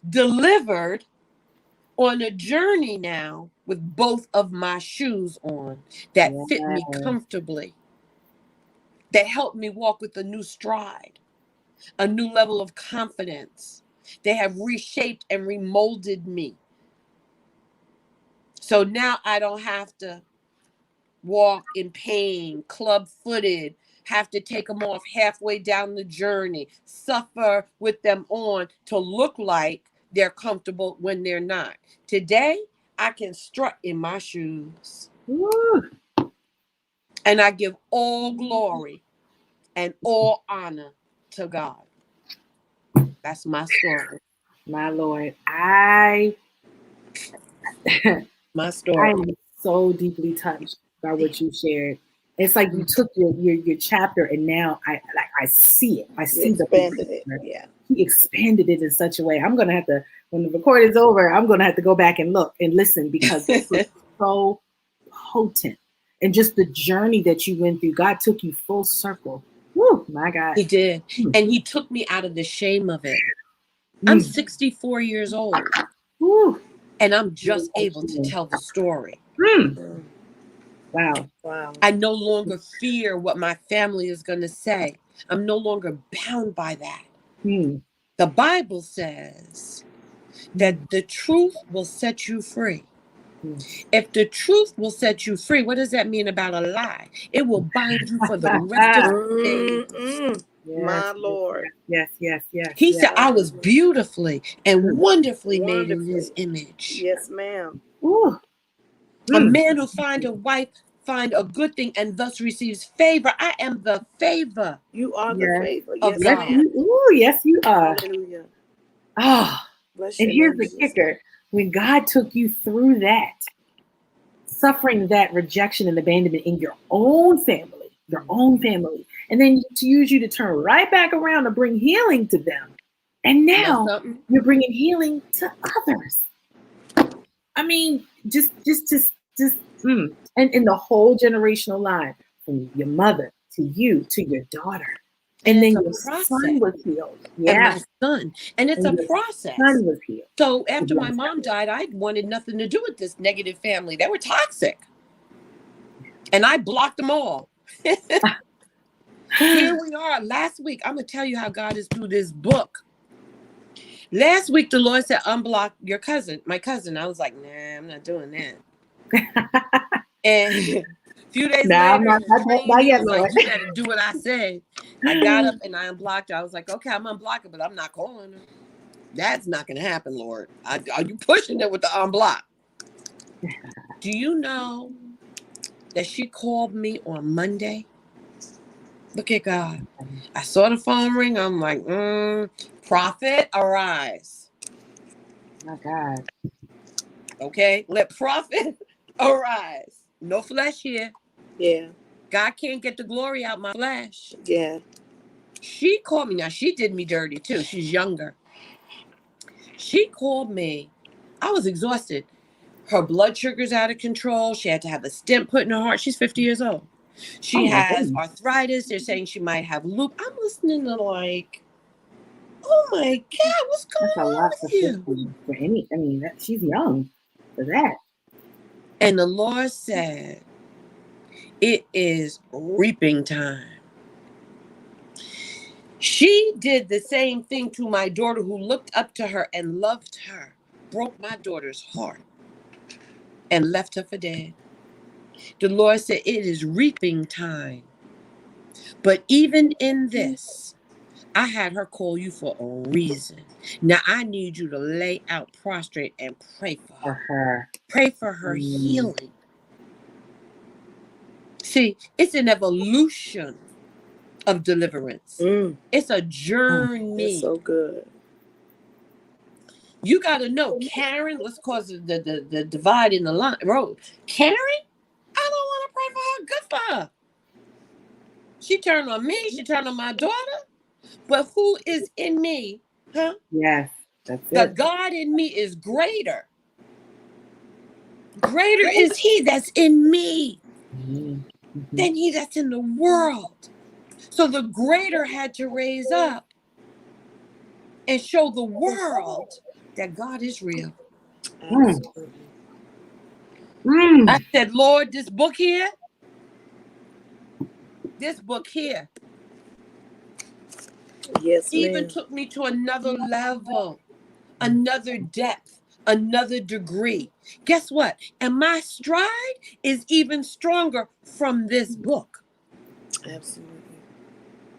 Delivered on a journey now with both of my shoes on that fit me comfortably, that help me walk with a new stride, a new level of confidence. They have reshaped and remolded me. So now I don't have to walk in pain, club-footed, have to take them off halfway down the journey, suffer with them on to look like they're comfortable when they're not. Today, I can strut in my shoes. Woo. And I give all glory and all honor to God. That's my story. My Lord, My story. I am so deeply touched by what you shared. It's like you took your chapter and now I see it. I see expanded it. Yeah. He expanded it in such a way. I'm gonna have to, when the recording's over, I'm gonna have to go back and look and listen because it's so potent. And just the journey that you went through, God took you full circle. Woo, my God. He did. And he took me out of the shame of it. I'm 64 years old. Woo. And I'm just able to tell the story. Wow. I no longer fear what my family is going to say. I'm no longer bound by that. The Bible says that the truth will set you free. If the truth will set you free, what does that mean about a lie? It will bind you for the rest of your days. My Lord. Yes. He said, I was beautifully and wonderfully made in his Wonderfully. image. Yes, ma'am. Ooh. A man who finds a wife find a good thing and thus receives favor. I am the favor. You are the Yes. favor. Of Yes, God. ma'am. Ooh, yes, you are. Hallelujah. Oh, Bless and your here's name, the Jesus. kicker. When God took you through that, suffering that rejection and abandonment in your own family, and then to use you to turn right back around to bring healing to them. And now you're bringing healing to others. I mean, just, and the whole generational line from your mother to you to your daughter, and then your son was healed. And my son, and it's a process. Son was healed. So after my mom died, I wanted nothing to do with this negative family. They were toxic, and I blocked them all. Here we are. Last week, I'm gonna tell you how God is through this book. Last week, the Lord said, unblock your cousin, my cousin. I was like, nah, I'm not doing that. And a few days later, I'm not yet, was Lord. like, you better do what I said. I got up and I unblocked her. I was like, okay, I'm unblocking, but I'm not calling her. That's not going to happen, Lord. Are you pushing it with the unblock? Do you know that she called me on Monday? Look at God. I saw the phone ring. I'm like, prophet, arise. My God. Okay, let prophet arise. No flesh here. Yeah. God can't get the glory out my flesh. Yeah. She called me. Now, she did me dirty, too. She's younger. She called me. I was exhausted. Her blood sugar's out of control. She had to have a stent put in her heart. She's 50 years old. She has arthritis. They're saying she might have lupus. I'm listening to like, oh my God, what's going on with you? For she's young for that. And the Lord said, it is reaping time. She did the same thing to my daughter who looked up to her and loved her, broke my daughter's heart, and left her for dead. The Lord said, it is reaping time. But even in this, I had her call you for a reason. Now I need you to lay out prostrate and pray for her. Pray for her healing. See, it's an evolution of deliverance. It's a journey. That's so good. You got to know, Karen, let's cause the divide in the road. Karen, I don't want to pray for her. Good for her. She turned on me. She turned on my daughter. But who is in me? Huh? Yes, that's it. The God in me is greater. Greater is he that's in me than he that's in the world. So the greater had to raise up and show the world that God is real. I said, Lord, this book here, yes, even took me to another level, another depth, another degree. Guess what? And my stride is even stronger from this book. Absolutely.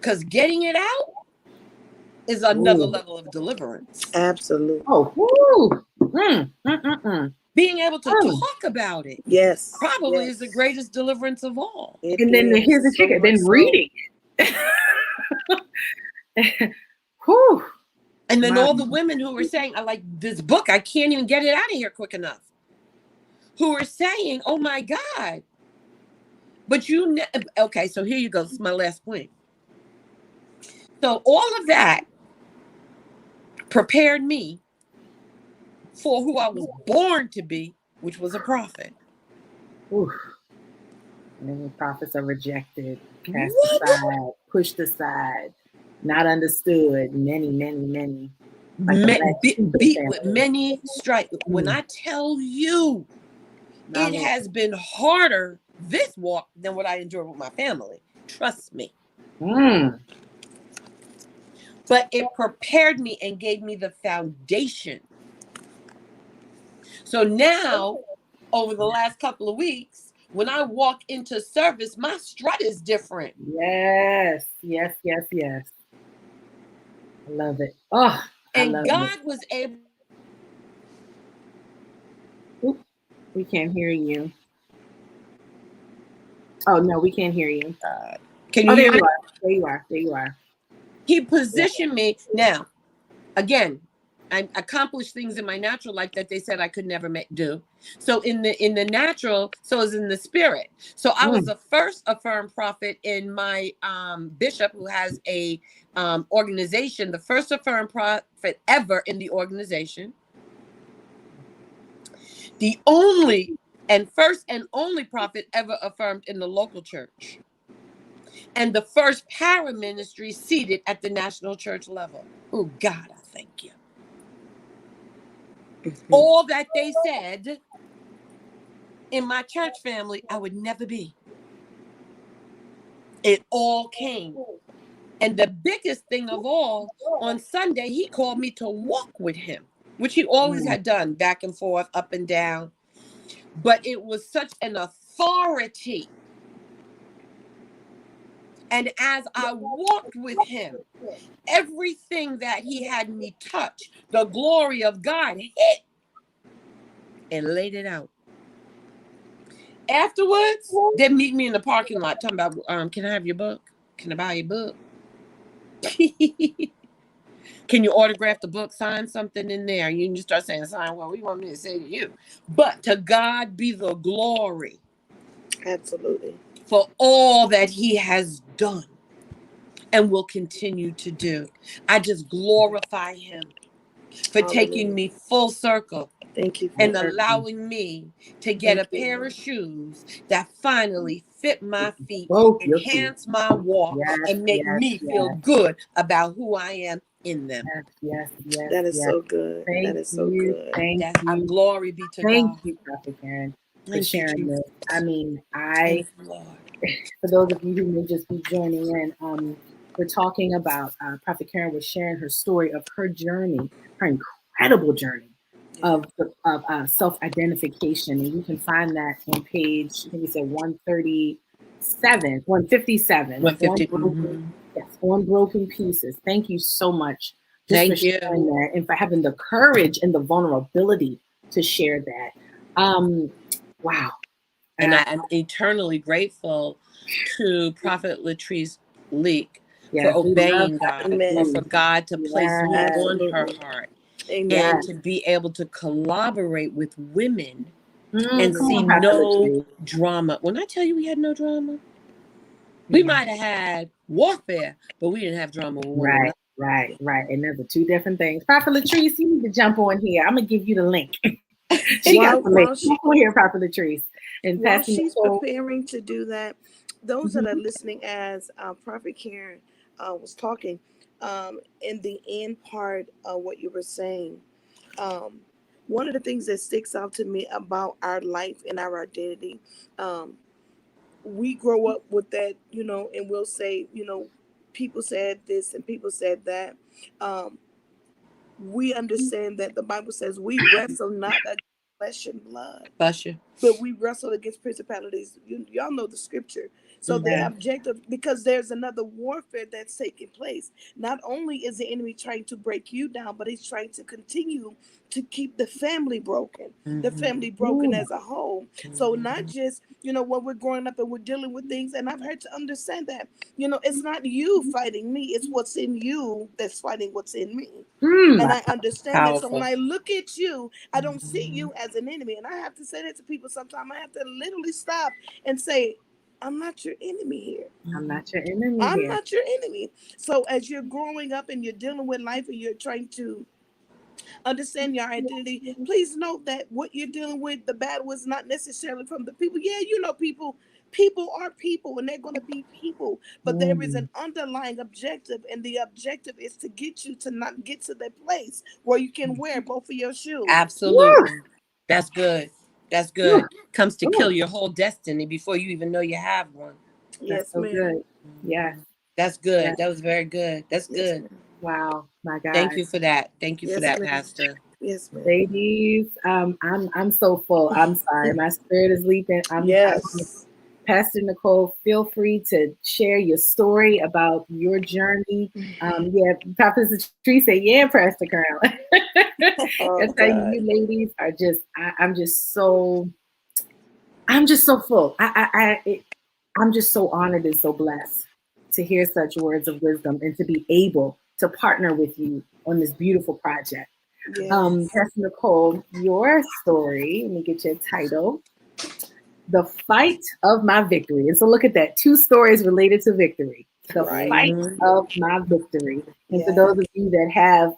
Because getting it out is another level of deliverance. Absolutely. Being able to talk about it, yes, probably is the greatest deliverance of all. And then here's the kicker: then reading it. Whew. And then all the women who were saying, I like this book, I can't even get it out of here quick enough. Who are saying, oh my God. But okay, so here you go. This is my last point. So all of that prepared me for who I was born to be, which was a prophet. Oof. And then the prophets are rejected, cast aside, pushed aside, not understood. Many. Beat with many stripes. When I tell you, it has been harder this walk than what I endured with my family. Trust me. But it prepared me and gave me the foundation. So now over the last couple of weeks, when I walk into service, my strut is different. Yes, yes, yes, yes. I love it. Oh, I And love God it. was able. Oop, we can't hear you. Oh no, we can't hear you. Can Oh, you there hear me? you are. There you are. There you are. He positioned me. Now, again, I accomplished things in my natural life that they said I could never do. So in the natural, so as in the spirit. So I was Mm. the first affirmed prophet in my bishop, who has a organization, the first affirmed prophet ever in the organization. The only and first and only prophet ever affirmed in the local church. And the first para ministry seated at the national church level. Oh God, I thank you. All that they said in my church family, I would never be. It all came. And the biggest thing of all, on Sunday, he called me to walk with him, which he always had done, back and forth, up and down. But it was such an authority. And as I walked with him, everything that he had me touch, the glory of God hit and laid it out. Afterwards, they meet me in the parking lot talking about, can I have your book? Can I buy your book? Can you autograph the book, sign something in there? You can just start saying, sign what we want me to say to you. But to God be the glory. Absolutely. For all that he has done and will continue to do. I just glorify him for taking me full circle. Thank you. And allowing me to get a pair of shoes that finally fit my feet, enhance my walk, Yes, and make yes, me feel yes, good about who I am in them. yes, yes, yes, That is yes. so good. Thank That is so you. good. Thank you. Glory be to Thank God. you, Prophet Karen, for Thank you, sharing Jesus. this. I mean, Thank you, Lord. for those of you who may just be joining in, we're talking about Prophet Karen was sharing her story of her journey, her incredible journey of self-identification. And you can find that on page, I think we said 137, 157, 150. on Broken Pieces. Thank you so much just for Thank you. sharing that and for having the courage and the vulnerability to share that. Wow. And I am eternally grateful to Prophet Latrice Leake for Yes, we love obeying Prophet God, or for Latrice. God to place me Yes, on her Absolutely. heart, Amen. and to be able to collaborate with women and come see on, Prophet no Latrice. drama. When I tell you we had no drama, we might have had warfare, but we didn't have drama with one another. Right. And those are two different things. Prophet Latrice, you need to jump on here. I'm gonna give you the link. She got the link. Jump on here, Prophet Latrice. And While Pastor she's Nicole. preparing to do that, those that are listening as Prophet Karen was talking, in the end part of what you were saying, one of the things that sticks out to me about our life and our identity, we grow up with that, and we'll say, people said this and people said that. Um, we understand that the Bible says we wrestle not against flesh and blood, Bless you. but we wrestle against principalities. Y'all know the scripture. So the Yeah. objective, because there's another warfare that's taking place. Not only is the enemy trying to break you down, but he's trying to continue to keep the family broken, the family broken as a whole. So not just, when we're growing up and we're dealing with things, and I've had to understand that, it's not you fighting me, it's what's in you that's fighting what's in me. And I understand that. So when I look at you, I don't see you as an enemy. And I have to say that to people sometimes. I have to literally stop and say, I'm not your enemy here. I'm not your enemy I'm here. not your enemy. So as you're growing up and you're dealing with life and you're trying to understand your identity, please note that what you're dealing with, the battle is not necessarily from the people. Yeah, people are people and they're going to be people, but there is an underlying objective, and the objective is to get you to not get to that place where you can wear both of your shoes. Absolutely. That's good. That's Woo. good. Comes to kill your whole destiny before you even know you have one. That's Yes, so ma'am. good. Yes. That's good. Yes. That was very good. That's Yes, good. ma'am. Wow, my God. Thank you for that. Thank you for Yes, that, ma'am. Pastor. Yes, ma'am. Ladies, I'm so full. I'm sorry, my spirit is leaping. Yes. Pastor Nicole, feel free to share your story about your journey. Yeah, Prophet Latrice said, yeah, Pastor Carolyn. Oh I tell you, God. you ladies are just, I'm just so full. I'm just so honored and so blessed to hear such words of wisdom and to be able to partner with you on this beautiful project. Yes. Pastor Nicole, your story, let me get your title, The Fight of My Victory. And so look at that, two stories related to victory. The Right. Fight Mhm. of My Victory. And for Yeah. those of you that have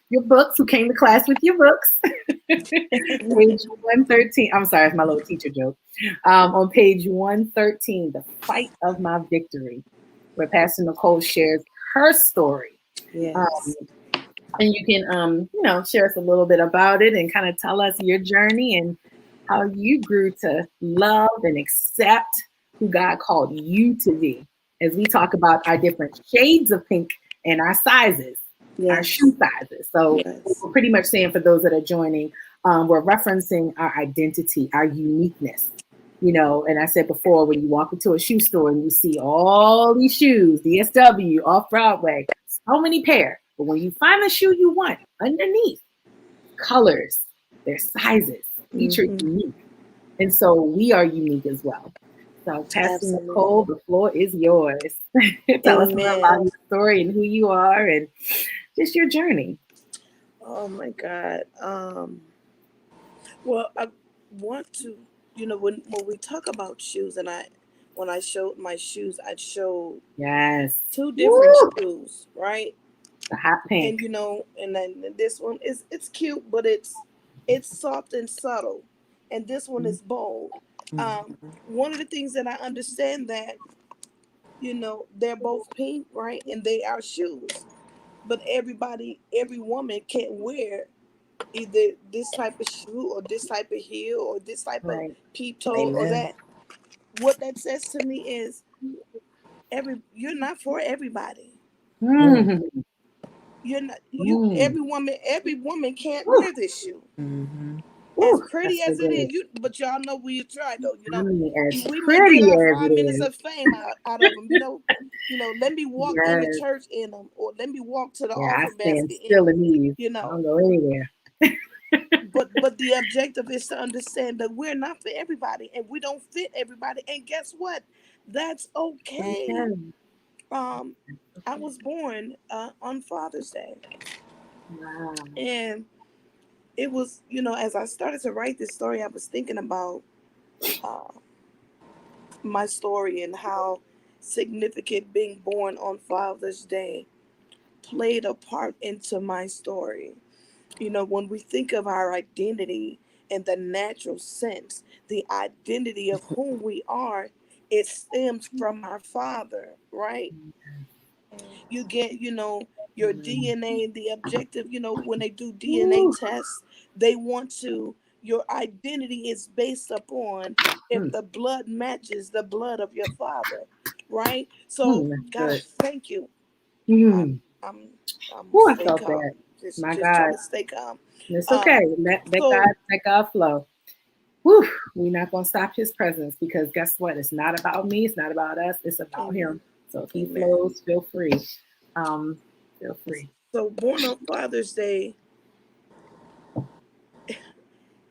your books, who came to class with your books, page 113, I'm sorry, it's my little teacher joke. On page 113, The Fight of My Victory, where Pastor Nicole shares her story. Yes. Um, and you can share us a little bit about it and kind of tell us your journey and how you grew to love and accept who God called you to be, as we talk about our different shades of pink and our sizes, our Yes. shoe sizes. So Yes. we're pretty much saying, for those that are joining, we're referencing our identity, our uniqueness. And I said before, when you walk into a shoe store and you see all these shoes, DSW, off Broadway, so many pair. But when you find the shoe you want, underneath, colors, their sizes, each are Hmm. unique. And so we are unique as well. So, Pastor Nicole, Absolutely. the floor is yours. Tell us more Amen. about your story and who you are and just your journey. Oh my God. Well, I want to, when we talk about shoes, and when I showed my shoes, I showed Yes. two different Woo! shoes, right? The hot pink. And and then this one is it's cute, but it's soft and subtle, and this one is bold. Um, One of the things that I understand that they're both pink, right, and they are shoes, but every woman can't wear either this type of shoe or this type of heel or this type of Right. peep toe or Amen. that. What that says to me is you're not for everybody. Mm. Mm. You're not you Mm. every woman can't Woo. wear this shoe. Mhm. As Woo. pretty That's so as it is, good. but y'all know we try though. I mean, as We may get pretty our as it 5 minutes is. of fame out of them. Let me walk in the Yes. church in them, or let me walk to the Yeah, I offer stand basket in still them. in these. You I know, don't go anywhere. but the objective is to understand that we're not for everybody, and we don't fit everybody. And guess what? That's okay. Okay. Um, I was born on Father's Day, Wow. and it was as I started to write this story, I was thinking about uh, my story and how significant being born on Father's Day played a part into my story. When we think of our identity in the natural sense, the identity of who we are, it stems from our Father, right? You get, your Mm. DNA, the objective, when they do DNA Woo. tests, they want to, your identity is based upon if Mm. the blood matches the blood of your father, right? So, Mm. That's God, good. thank you. I'm, Mm. I'm, I'm Woo, I stay felt calm. that. My Just trying God. to stay calm. It's okay. Um, so, Let God flow. Whew, we're not going to stop his presence because guess what? It's not about me. It's not about us. It's about amen, him. So if he amen. flows, feel free. Um, feel free. So, born on Father's Day,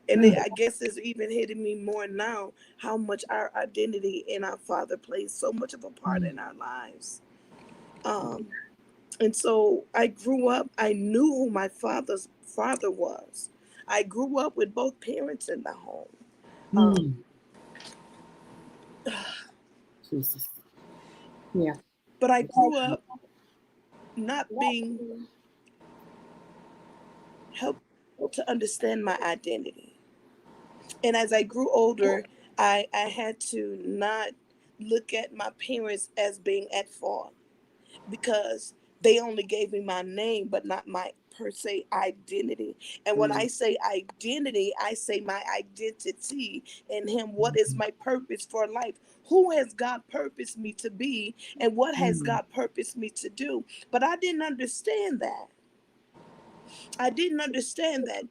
and Mm. I guess it's even hitting me more now how much our identity in our father plays so much of a part Mm. in our lives. Um, and so I grew up, I knew who my father's father was. I grew up with both parents in the home. Um, Mm. Jesus. Yeah. but I grew up not being helped to understand my identity. And as I grew older, I had to not look at my parents as being at fault because they only gave me my name, but not my per se identity. And when I Mm. say identity, I say my identity in Him. What is my purpose for life? Who has God purposed me to be? And what has Mm. God purposed me to do? But I didn't understand that. I didn't understand that.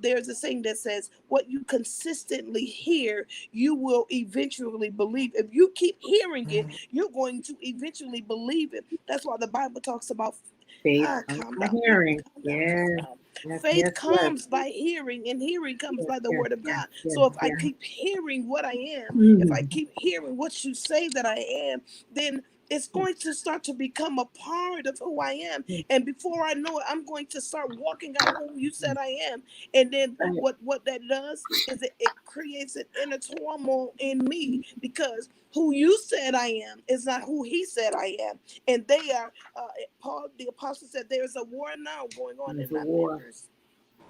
There's a saying that says, what you consistently hear, you will eventually believe. If you keep hearing it, you're going to eventually believe it. That's why the Bible talks about, Faith comes calm by down, baby, hearing. calm down, calm Yes. down. Yes. Faith Yes. Yes. comes by hearing, and hearing comes Yes. by the Yes. word of Yes. God. Yes. So if I Yes. keep hearing what I am, if I Mm. keep hearing what you say that I am, then it's going to start to become a part of who I am. And before I know it, I'm going to start walking out who you said I am. And then Right. what that does is it creates an inner turmoil in me, because who you said I am is not who he said I am. And they are, Paul the apostle said, there's a war now going on There's in a my war. members.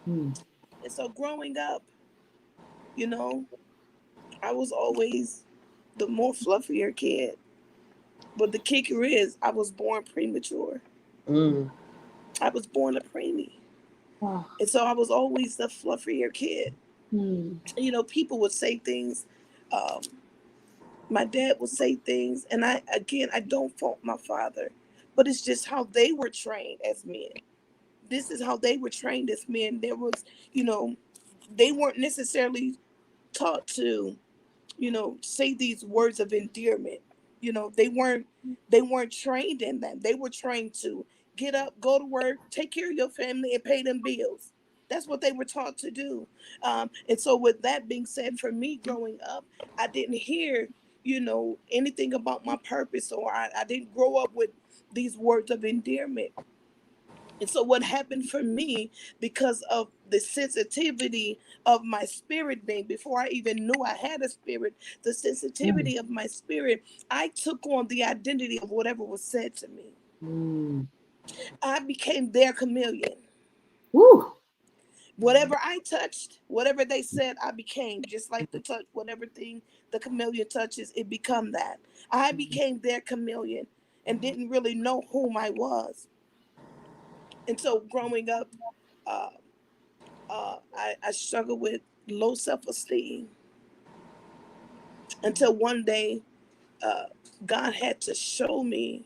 Mm. And so growing up, you know, I was always the more fluffier kid. But the kicker is, I was born premature. Mm. I was born a preemie. Oh. And so I was always the fluffier kid. Mm. People would say things. Um, my dad would say things. And I don't fault my father. But it's just how they were trained as men. This is how they were trained as men. There was, they weren't necessarily taught to, say these words of endearment. They weren't trained in that. They were trained to get up, go to work, take care of your family, and pay them bills. That's what they were taught to do. And so, with that being said, for me growing up, I didn't hear, anything about my purpose, or I didn't grow up with these words of endearment. And so, what happened for me, because of the sensitivity of my spirit being, before I even knew I had a spirit, the Mm. sensitivity of my spirit, I took on the identity of whatever was said to me. Mm. I became their chameleon. Woo. Whatever I touched, whatever they said, I became. Just like the touch, whatever thing the chameleon touches, it become that. I became their chameleon and didn't really know whom I was. And so, growing up, uh, I struggled with low self-esteem until one day, uh, God had to show me.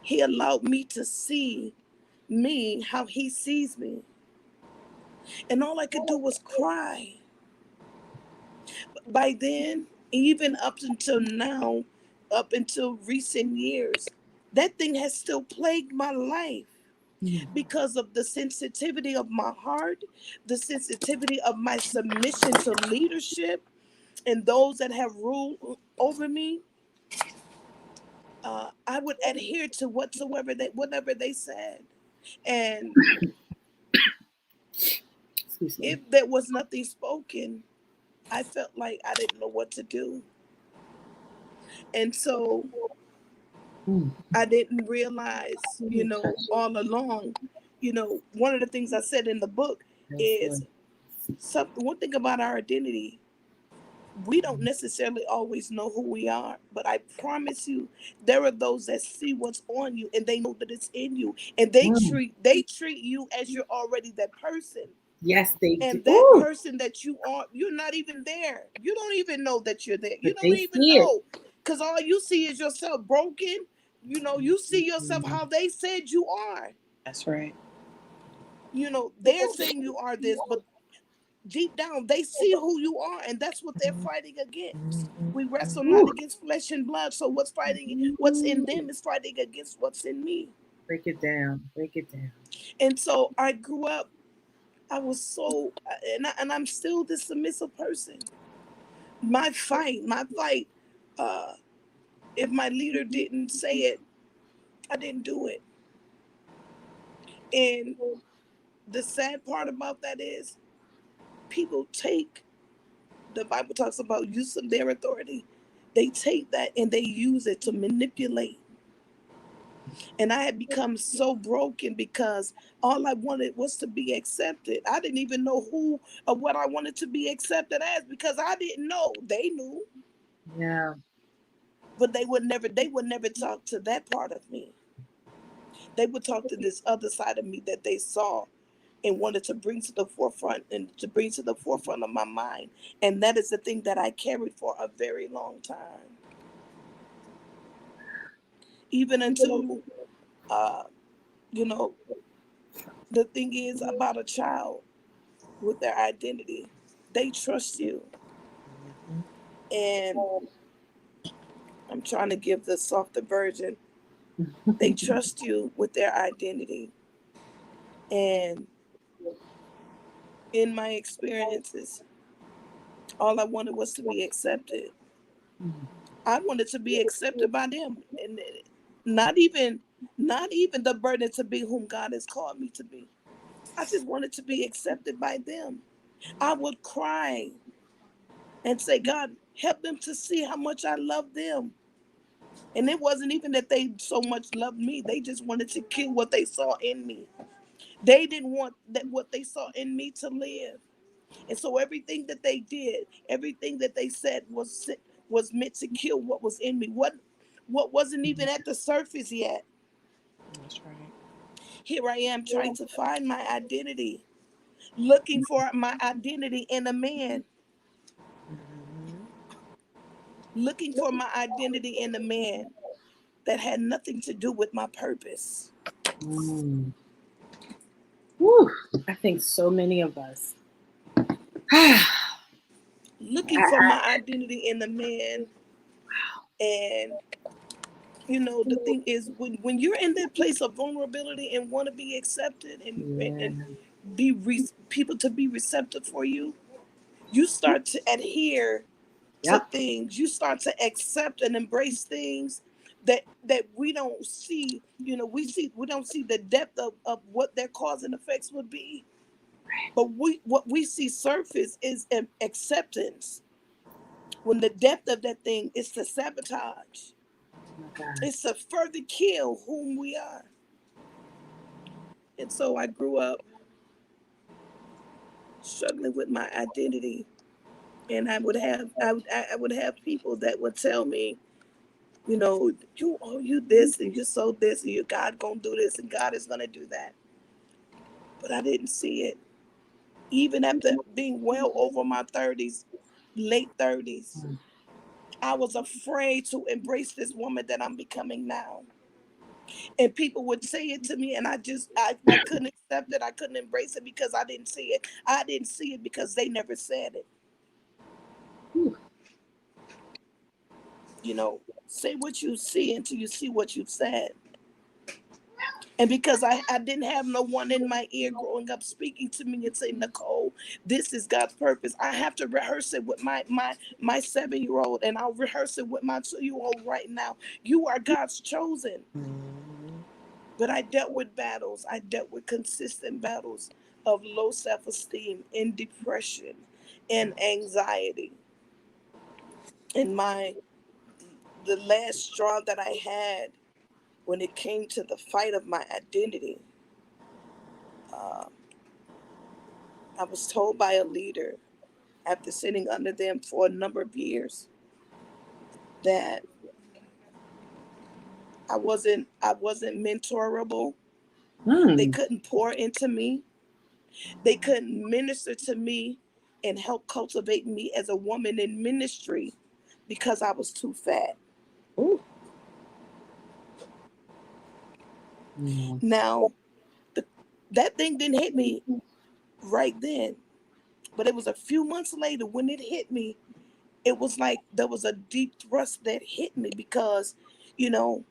He allowed me to see me how he sees me. And all I could do was cry. But by then, even up until now, up until recent years, that thing has still plagued my life, Mm. because of the sensitivity of my heart, the sensitivity of my submission to leadership, and those that have ruled over me. I would adhere to whatever they said, and Excuse me. if there was nothing spoken, I felt like I didn't know what to do. And so Mm. I didn't realize, Ooh, touch. all along, one of the things I said in the book Yes, is, Lord. one thing about our identity, we don't necessarily always know who we are, but I promise you, there are those that see what's on you and they know that it's in you, and they Mm. treat you as you're already that person. Yes, they do. And that Ooh, person that you are, you're not even there. You don't even know that you're there. You but don't they even see it. know, because all you see is yourself broken. You see yourself Mm. how they said you are. That's right. They're saying you are this, but deep down they see who you are, and that's what they're fighting against. We wrestle not Ooh. against flesh and blood, so what's in them is fighting against what's in me. Break it down. Break it down. And so I grew up, I was so, and I'm still this submissive person. My fight, uh if my leader didn't say it, I didn't do it. And the sad part about that is, people take, the Bible talks about use of their authority. They take that and they use it to manipulate. And I had become so broken, because all I wanted was to be accepted. I didn't even know who or what I wanted to be accepted as, because I didn't know. They knew, Yeah. but they would never talk to that part of me. They would talk to this other side of me that they saw and wanted to bring to the forefront, and to bring to the forefront of my mind. And that is the thing that I carried for a very long time, even until, uh, you know, The thing is about a child with their identity, they trust you. And I'm trying to give the softer version. They trust you with their identity. And in my experiences, all I wanted was to be accepted. I wanted to be accepted by them, and not even not even the burden to be whom God has called me to be. I just wanted to be accepted by them. I would cry and say, God, help them to see how much I love them. And it wasn't even that they so much loved me. They just wanted to kill what they saw in me. They didn't want that what they saw in me to live. And so everything that they did, everything that they said was meant to kill what was in me. What wasn't even at the surface yet. That's right. Here I am trying to find my identity, looking for my identity in a man, looking for my identity in a man that had nothing to do with my purpose. Mm. Whew. I think so many of us. Looking for my identity in a man. And the thing is, when you're in that place of vulnerability and want to be accepted and Yeah. people to be receptive for you, you start to adhere to Yep. things. You start to accept and embrace things that we don't see. We don't see the depth of what their cause and effects would be. But what we see surface is acceptance. When the depth of that thing is to sabotage. Oh my God. It's to further kill whom we are. And so I grew up struggling with my identity, and I would have people that would tell me, you this and you so this and you God gonna do this and God is gonna do that. But I didn't see it. Even after being well over my 30s, late 30s, I was afraid to embrace this woman that I'm becoming now. And people would say it to me, and I couldn't accept it. I couldn't embrace it because I didn't see it. I didn't see it because they never said it. Whew. Say what you see until you see what you've said. And because I didn't have no one in my ear growing up speaking to me and saying, Nicole, this is God's purpose. I have to rehearse it with my 7-year-old, and I'll rehearse it with my 2-year-old right now. You are God's chosen. But I dealt with battles. I dealt with consistent battles of low self-esteem and depression and anxiety. And the last straw that I had when it came to the fight of my identity, uh, I was told by a leader after sitting under them for a number of years that I wasn't mentorable. They Mm. couldn't pour into me. They couldn't minister to me and help cultivate me as a woman in ministry because I was too fat. Ooh. Mm. Now, the, that thing didn't hit me right then, but it was a few months later when it hit me. It was like there was a deep thrust that hit me because, you know,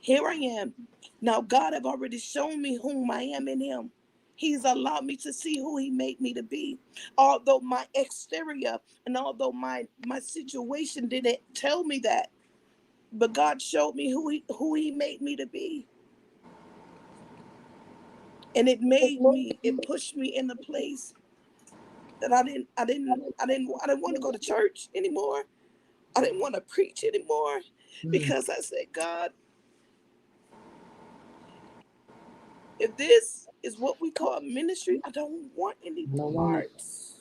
here I am. Now, God have already shown me whom I am in Him. He's allowed me to see who He made me to be. Although my exterior and although my situation didn't tell me that, but God showed me who He made me to be. And it pushed me in a place that I didn't want to go to church anymore. I didn't want to preach anymore Mm. because I said, God, if this is what we call ministry, I don't want any No one. parts.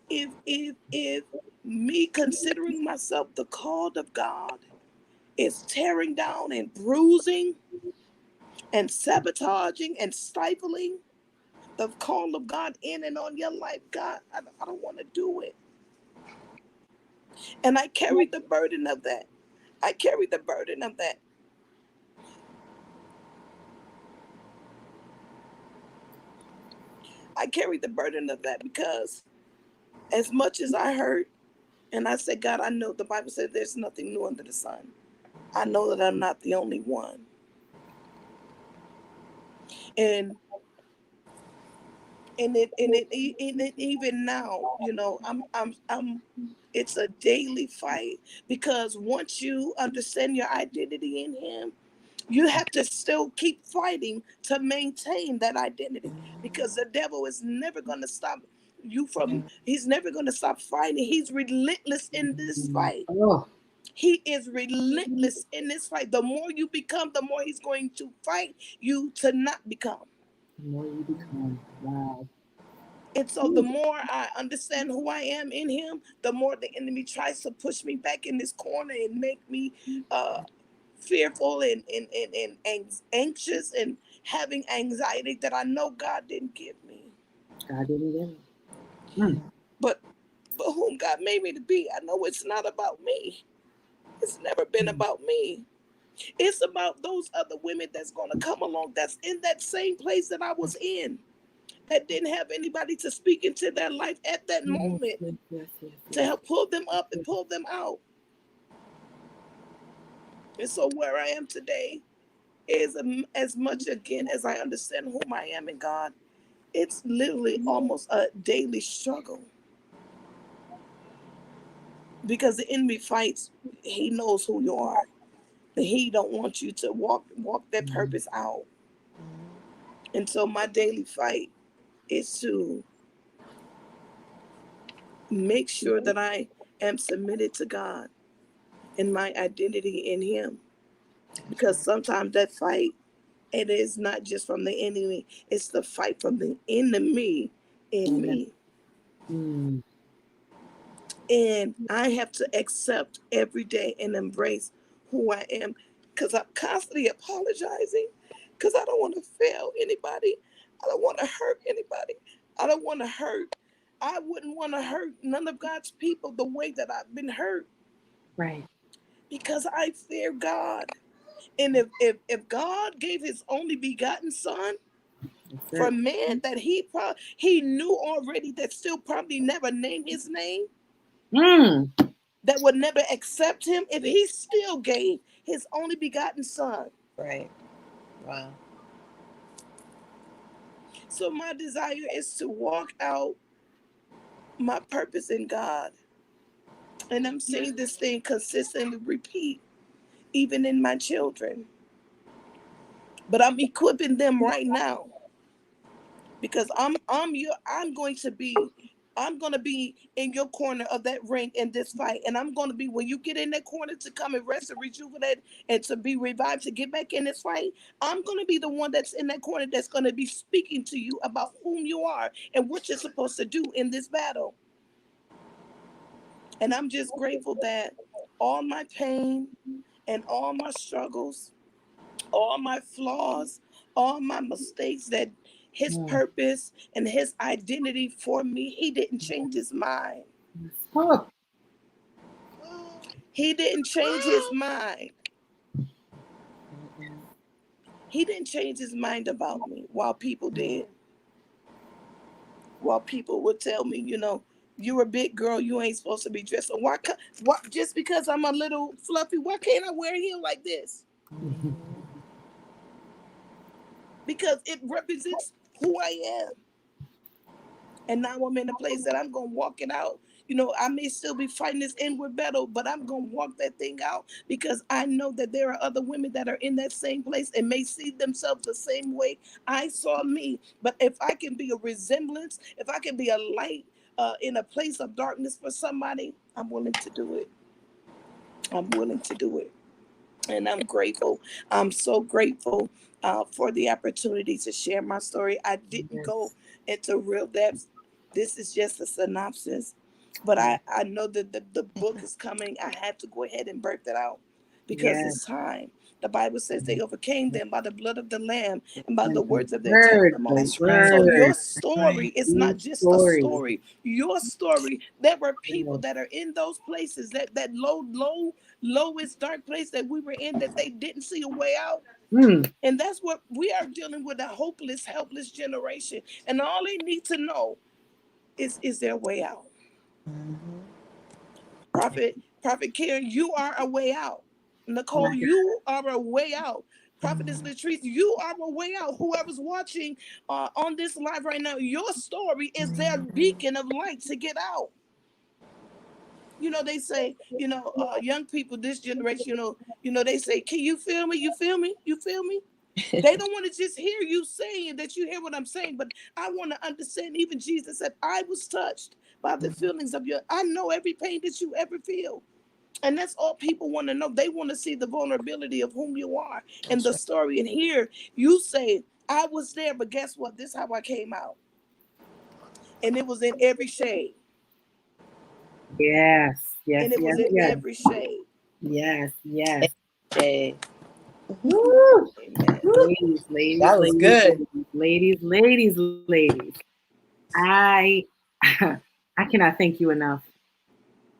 If me considering myself the called of God is tearing down and bruising and sabotaging and stifling the call of God in and on your life, God, I don't want to do it. And I carried the burden of that. I carried the burden of that. I carried the burden of that because as much as I hurt, and I said, God, I know the Bible said there's nothing new under the sun. I know that I'm not the only one. And even now, I'm it's a daily fight, because once you understand your identity in him, you have to still keep fighting to maintain that identity, because the devil is never going to stop you from, he's never going to stop fighting. He's relentless in this fight. Oh, He is relentless in this fight. The more you become, the more he's going to fight you to not become. the more you become. Wow. And so the more I understand who I am in him, the more the enemy tries to push me back in this corner and make me fearful and anxious and having anxiety that I know God didn't give me. God didn't give it. But whom God made me to be, I know it's not about me. It's never been about me. It's about those other women that's going to come along, that's in that same place that I was in, that didn't have anybody to speak into their life at that moment to help pull them up and pull them out. And so where I am today is, as much again as I understand whom I am in God, it's literally almost a daily struggle, because the enemy fights. He knows who you are. He don't want you to walk that purpose out. And so my daily fight is to make sure that I am submitted to God and my identity in him. Because sometimes that fight, it is not just from the enemy, it's the fight from the enemy in me. And I have to accept every day and embrace who I am, because I'm constantly apologizing, because I don't want to fail anybody. I don't want to hurt anybody. I don't want to hurt. I wouldn't want to hurt none of God's people the way that I've been hurt. Right. Because I fear God. And if God gave his only begotten son for man that he knew already, that still probably never named his name, that would never accept him, if he still gave his only begotten son. Right. Wow. So my desire is to walk out my purpose in God. And I'm seeing this thing consistently repeat, even in my children. But I'm equipping them right now, because I'm going to be in your corner of that ring in this fight. And I'm going to be, when you get in that corner to come and rest and rejuvenate and to be revived to get back in this fight, I'm going to be the one that's in that corner that's going to be speaking to you about whom you are and what you're supposed to do in this battle. And I'm just grateful that all my pain and all my struggles, all my flaws, all my mistakes, that his purpose and his identity for me, he didn't change his mind. He didn't change his mind. He didn't change his mind about me, while people did. While people would tell me, you're a big girl, you ain't supposed to be dressed. So why just because I'm a little fluffy, why can't I wear a heel like this? Because it represents who I am. And now I'm in a place that I'm going to walk it out. I may still be fighting this inward battle, but I'm going to walk that thing out, because I know that there are other women that are in that same place and may see themselves the same way I saw me. But if I can be a resemblance, if I can be a light in a place of darkness for somebody, I'm willing to do it. I'm willing to do it. And I'm grateful. I'm so grateful for the opportunity to share my story. I didn't go into real depth. This is just a synopsis. But I know that the book is coming. I had to go ahead and birth it out, because it's time. The Bible says they overcame them by the blood of the Lamb and by the words of their testimony. That's right. So your story is not just a story. Your story, there were people that are in those places, that lowest dark place that we were in, that they didn't see a way out. And that's what we are dealing with, a hopeless, helpless generation. And all they need to know is their way out. Prophet Karen, you are a way out. Nicole, you are a way out. Prophetess Latrice, you are a way out. Whoever's watching on this live right now, your story is their beacon of light to get out. You know, they say, young people, this generation, they say, can you feel me? You feel me? You feel me? They don't want to just hear you saying that you hear what I'm saying, but I want to understand. Even Jesus said, I was touched by the feelings of I know every pain that you ever feel. And that's all people want to know. They want to see the vulnerability of whom you are and the story. And here you say, I was there, but guess what? This is how I came out. And it was in every shade. Yes. And it was in every shade. Yes. Shade. Woo. Amen. Ladies, that was good. Ladies. I cannot thank you enough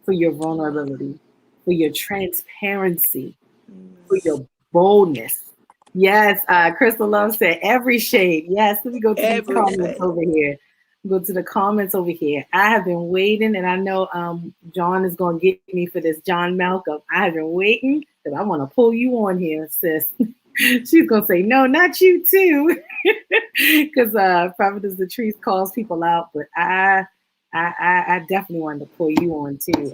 for your vulnerability, for your transparency, for your boldness. Yes, Crystal Love said every shade. Yes, let me go to these comments over here. Go to the comments over here. I have been waiting, and I know John is going to get me for this. John Malcolm, I have been waiting because I want to pull you on here, sis. She's going to say, no, not you too. Because Prophetess Latrice calls people out, but I definitely wanted to pull you on too,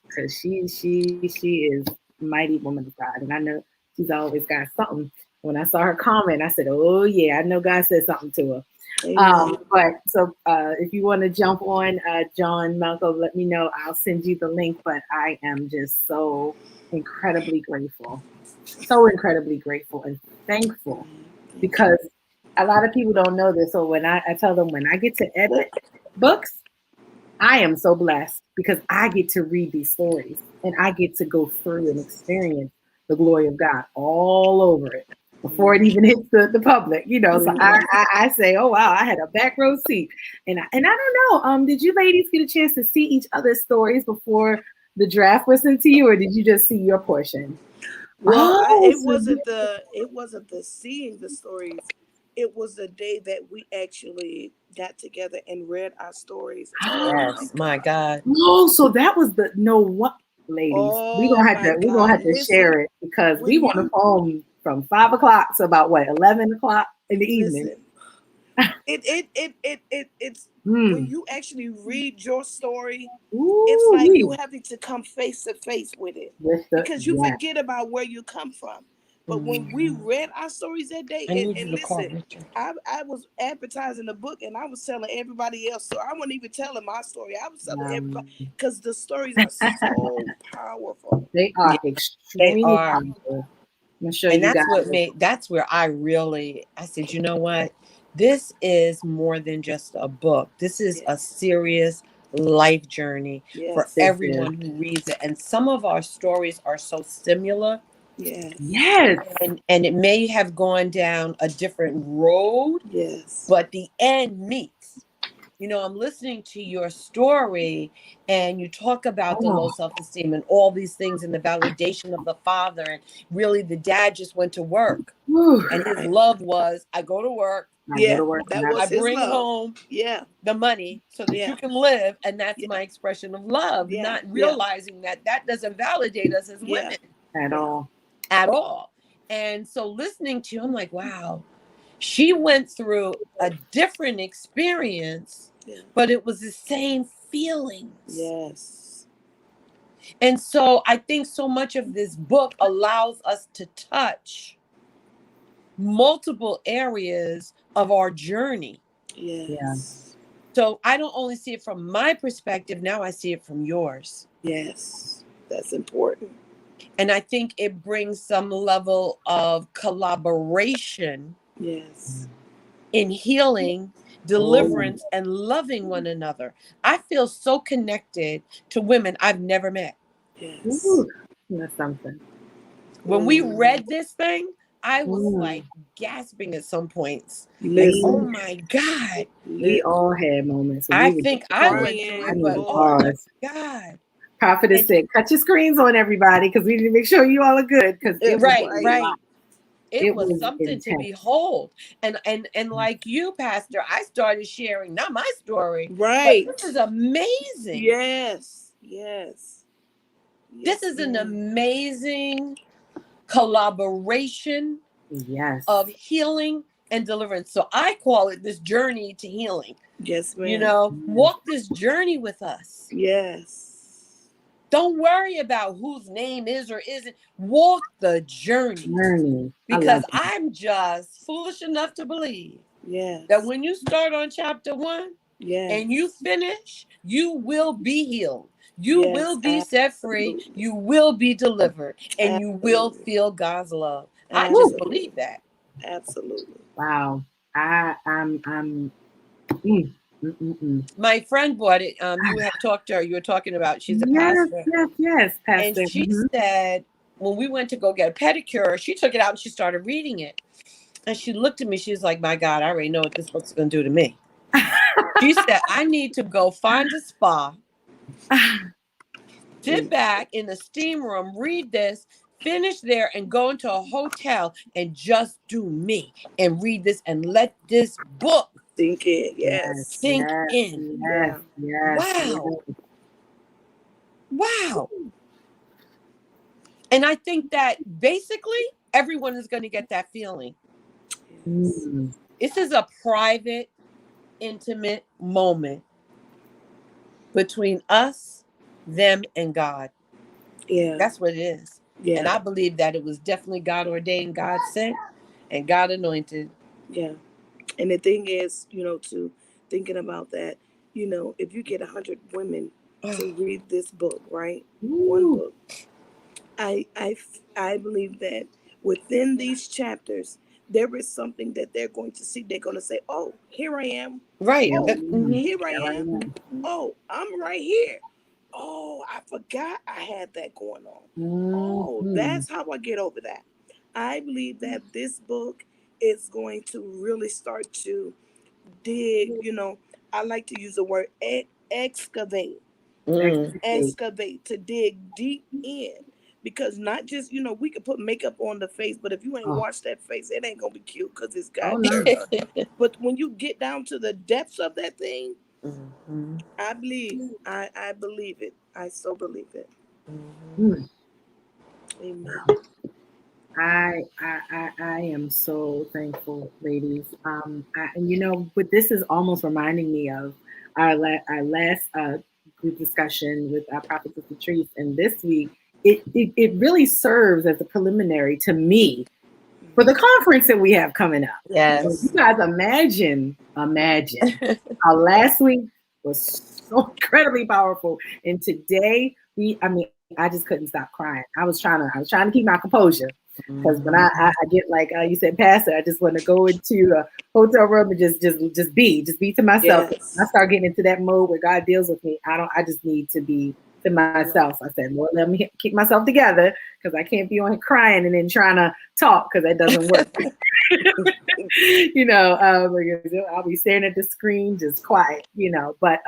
because she is a mighty woman of God, and I know she's always got something. When I saw her comment, I said, "Oh yeah, I know God said something to her." But so if you want to jump on, John Malcolm, let me know. I'll send you the link. But I am just so incredibly grateful and thankful, because a lot of people don't know this. So when I tell them, when I get to edit books, I am so blessed because I get to read these stories and I get to go through and experience the glory of God all over it before it even hits the public, So I say, oh wow, I had a back row seat, and I don't know. Did you ladies get a chance to see each other's stories before the draft was sent to you, or did you just see your portion? Well, it wasn't the seeing the stories. It was the day that we actually got together and read our stories. Yes, my God. Oh, so that was ladies. We're gonna have to share it, because we want to phone from 5 o'clock to about 11 o'clock in the evening. It's when you actually read your story, it's like you having to come face to face with it, because you forget about where you come from. But when we read our stories that day, and listen, I was advertising the book and I was telling everybody else. So I wasn't even telling my story. I was telling everybody, because the stories are so powerful. They are extremely powerful. I'm sure and that's where I said, you know what? This is more than just a book. This is a serious life journey for everyone who reads it. And some of our stories are so similar. Yes. And it may have gone down a different road. Yes. But the end meets. I'm listening to your story and you talk about the low self-esteem and all these things and the validation of the father. And really the dad just went to work. And his love was, I go to work. I bring home the money so that you can live. And that's my expression of love, not realizing that doesn't validate us as women. At all. And so listening to you, I'm like, wow, she went through a different experience, but it was the same feelings. Yes. And so I think so much of this book allows us to touch multiple areas of our journey. Yes. So I don't only see it from my perspective, now I see it from yours. Yes, that's important. And I think it brings some level of collaboration. Yes. In healing, deliverance, and loving one another. I feel so connected to women I've never met. Yes. That's something. When we read this thing, I was like gasping at some points. Like, oh my God. We all had moments. I think I went through it, but oh my God. Prophetess said, cut your screens on, everybody, because we need to make sure you all are good. Because right. It was something to intense. behold. And like you, Pastor, I started sharing, not my story, Right. but this is amazing. Yes. Yes. This is an amazing collaboration of healing and deliverance. So I call it this journey to healing. Yes, ma'am. You know, walk this journey with us. Yes. Don't worry about whose name is or isn't. Walk the journey. Because I'm just foolish enough to believe that when you start on chapter 1 and you finish, you will be healed. You will be set free. You will be delivered. And you will feel God's love. I just believe that. Absolutely. Wow. My friend bought it. You had talked to her. You were talking about, she's a pastor. Yes, pastor. And she said, when we went to go get a pedicure, she took it out and she started reading it. And she looked at me. She was like, my God, I already know what this book's going to do to me. She said, I need to go find a spa, sit back in the steam room, read this, finish there, and go into a hotel and just do me and read this and let this book sink in. Yes. Sink in. Yes. Wow. Wow. And I think that basically everyone is going to get that feeling. This is a private, intimate moment between us, them, and God. Yeah. That's what it is. Yeah. And I believe that it was definitely God ordained, God sent, and God anointed. Yeah. And the thing is, to thinking about that, if you get 100 women to read this book, right? One book. I believe that within these chapters, there is something that they're going to see. They're going to say, oh, here I am. Right. Oh, here I am. Oh, I'm right here. Oh, I forgot I had that going on. Oh, that's how I get over that. I believe that this book is going to really start to dig, I like to use the word excavate. Excavate, to dig deep in. Because not just, we could put makeup on the face, but if you ain't washed that face, it ain't going to be cute because it's got But when you get down to the depths of that thing, I believe, I believe it. I so believe it. Amen. I am so thankful, ladies. But this is almost reminding me of our last group discussion with our Prophetess Latrice, and this week it really serves as a preliminary to me for the conference that we have coming up. Yes. So you guys imagine how last week was so incredibly powerful, and today I just couldn't stop crying. I was trying to keep my composure. Because when I get like you said, Pastor, I just want to go into a hotel room and just be to myself. Yes. I start getting into that mode where God deals with me. I just need to be to myself. So I said, Lord, let me keep myself together because I can't be on here crying and then trying to talk because that doesn't work. I'll be staring at the screen, just quiet, But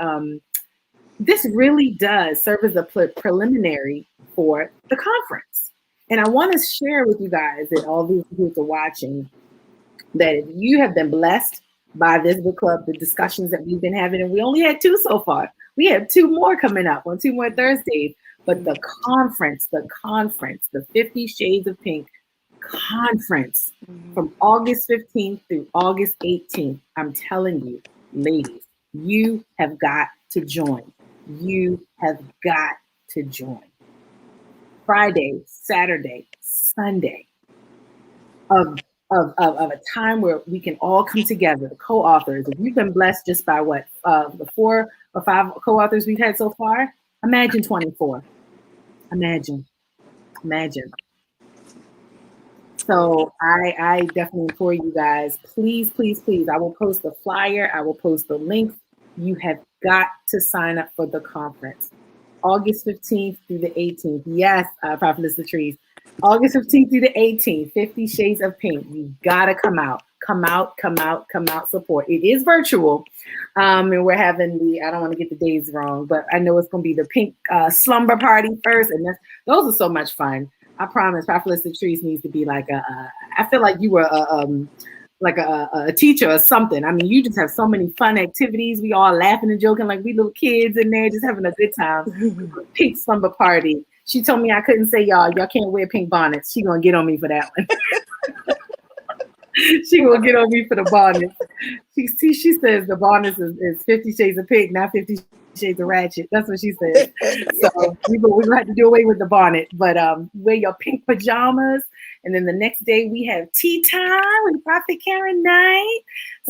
this really does serve as a preliminary for the conference. And I want to share with you guys and all these who are watching that if you have been blessed by this book club, the discussions that we've been having, and we only had 2 so far. We have 2 more coming up on 2 more Thursdays. But the conference, the 50 Shades of Pink conference from August 15th through August 18th, I'm telling you, ladies, you have got to join. You have got to join. Friday, Saturday, Sunday of a time where we can all come together, the co-authors. If you've been blessed just by the 4 or 5 co-authors we've had so far, imagine 24. Imagine. So I definitely implore you guys, please, I will post the flyer, I will post the link. You have got to sign up for the conference. August 15th through the 18th. Yes, Prophetess Latrice. August 15th through the 18th, 50 Shades of Pink. You gotta come out, support. It is virtual. And we're having I don't want to get the days wrong, but I know it's gonna be the pink slumber party first. And those are so much fun. I promise, Prophetess Latrice needs to be like I feel like you were a teacher or something. I mean, you just have so many fun activities. We all laughing and joking like we little kids in there, just having a good time. Pink slumber party. She told me I couldn't say y'all can't wear pink bonnets. She gonna get on me for that one. She gonna get on me for the bonnets. She says the bonnets is 50 Shades of Pink, not 50 Shades of Ratchet. That's what she said. So we're gonna have to do away with the bonnet, but wear your pink pajamas. And then the next day we have tea time with Prophet Karen Knight.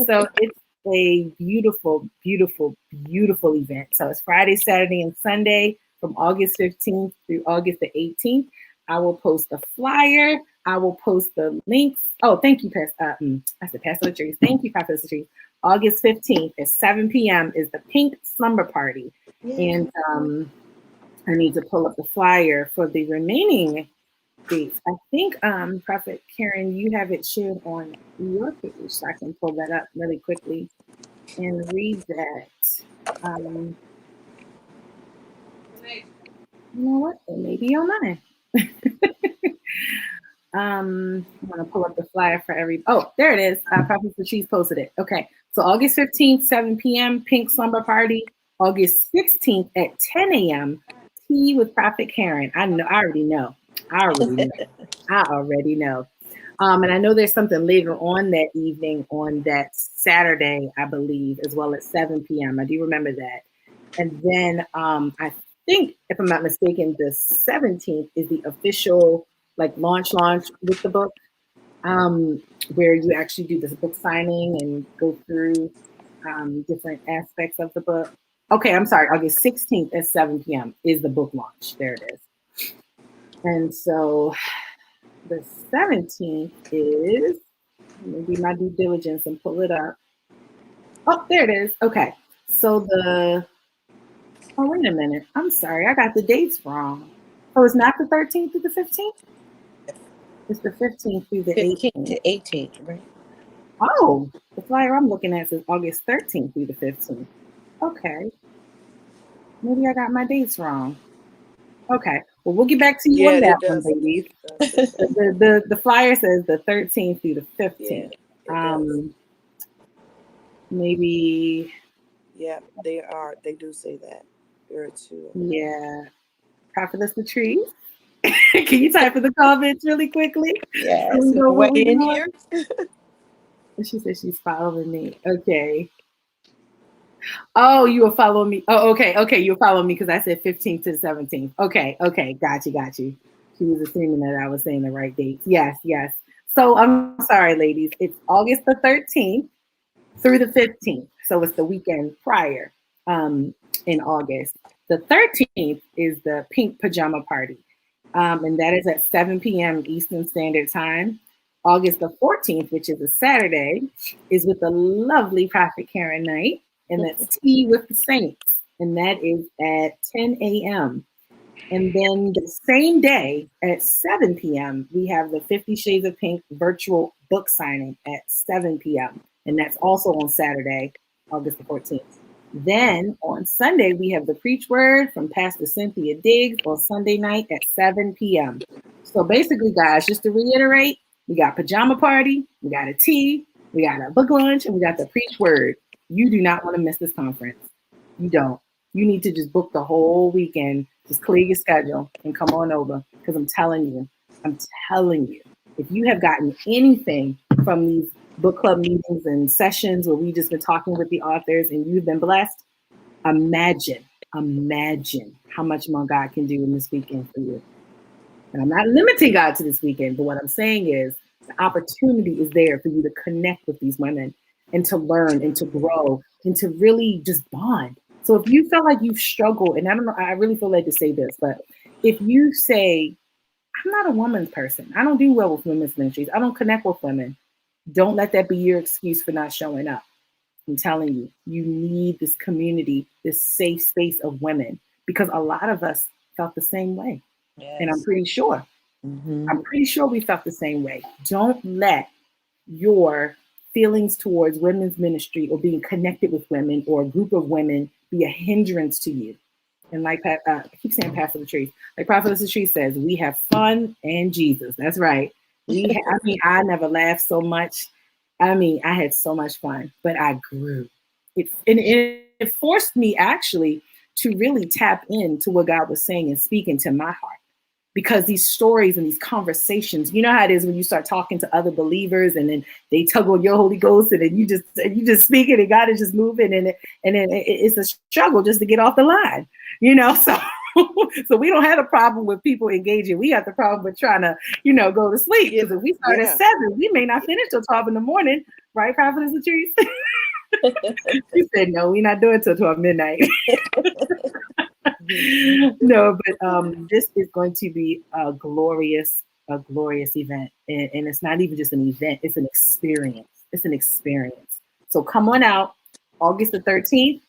So it's a beautiful, beautiful, beautiful event. So it's Friday, Saturday, and Sunday from August 15th through August the 18th. I will post the flyer. I will post the links. Oh, thank you, Pastor Latrice. Thank you, Pastor Latrice. August 15th at 7 p.m. is the Pink Slumber Party. Yeah. And I need to pull up the flyer for the remaining dates. I think, Prophet Karen, you have it shared on your page, so I can pull that up really quickly and read that. You know what? It may be on mine. I'm gonna pull up the flyer for oh, there it is. Prophet Latrice posted it. Okay, so August 15th, 7 p.m. Pink Slumber Party. August 16th at 10 a.m. Tea with Prophet Karen. I already know. And I know there's something later on that evening on that Saturday, I believe, as well at 7 p.m. I do remember that. And then I think, if I'm not mistaken, the 17th is the official launch with the book, where you actually do this book signing and go through different aspects of the book. Okay, I'm sorry, August 16th at 7 p.m. is the book launch. There it is. And so the 17th is, let me do my due diligence and pull it up. Oh, there it is. Okay, so oh, wait a minute. I'm sorry, I got the dates wrong. Oh, it's not the 13th through the 15th? It's the 15th through the 18th. To 18th, right? Oh, the flyer I'm looking at says August 13th through the 15th. Okay. Maybe I got my dates wrong. Okay. Well, we'll get back to you on that one, ladies. The flyer says the 13th through the 15th. Yeah, maybe. Yeah, they do say that. There are two. Yeah. Prophetess Latrice. Can you type in the comments really quickly? Yes. Way in here. She said she's following me. Okay. Oh, you were following me. Oh, okay. Okay. You were following me because I said 15th to the 17th. Okay. Okay. Got you. She was assuming that I was saying the right dates. Yes. So I'm sorry, ladies. It's August the 13th through the 15th. So it's the weekend prior in August. The 13th is the Pink Pajama Party. And that is at 7 p.m. Eastern Standard Time. August the 14th, which is a Saturday, is with the lovely Prophet Karen Knight, and that's Tea with the Saints, and that is at 10 a.m. And then the same day at 7 p.m., we have the 50 Shades of Pink virtual book signing at 7 p.m., and that's also on Saturday, August the 14th. Then on Sunday, we have the Preach Word from Pastor Cynthia Diggs on Sunday night at 7 p.m. So basically, guys, just to reiterate, we got pajama party, we got a tea, we got a book lunch, and we got the Preach Word. You do not want to miss this conference. You don't. You need to just book the whole weekend. Just clear your schedule and come on over, because I'm telling you, if you have gotten anything from these book club meetings and sessions where we've just been talking with the authors and you've been blessed, imagine how much more God can do in this weekend for you. And I'm not limiting God to this weekend, but what I'm saying is the opportunity is there for you to connect with these women and to learn and to grow and to really just bond. So if you feel like you've struggled, and I don't know, I really feel led to say this, but if you say, I'm not a woman's person, I don't do well with women's ministries, I don't connect with women, don't let that be your excuse for not showing up. I'm telling you, you need this community, this safe space of women, because a lot of us felt the same way. Yes. And I'm pretty sure we felt the same way. Don't let your feelings towards women's ministry or being connected with women or a group of women be a hindrance to you. And like I keep saying Pastor Latrice, like Prophet Latrice says, we have fun and Jesus. That's right. I never laughed so much. I mean, I had so much fun, but I grew. It forced me actually to really tap into what God was saying and speaking to my heart. Because these stories and these conversations, you know how it is when you start talking to other believers and then they tug on your Holy Ghost and then you just speak it and God is just moving and it's a struggle just to get off the line, you know. So so we don't have a problem with people engaging. We have the problem with trying to, go to sleep. Because if we start at 7, we may not finish till 12 in the morning, right, Prophetess Latrice? She said, no, we're not doing till 12 midnight. No, but this is going to be a glorious event. And it's not even just an event, it's an experience. It's an experience. So come on out, August the 13th,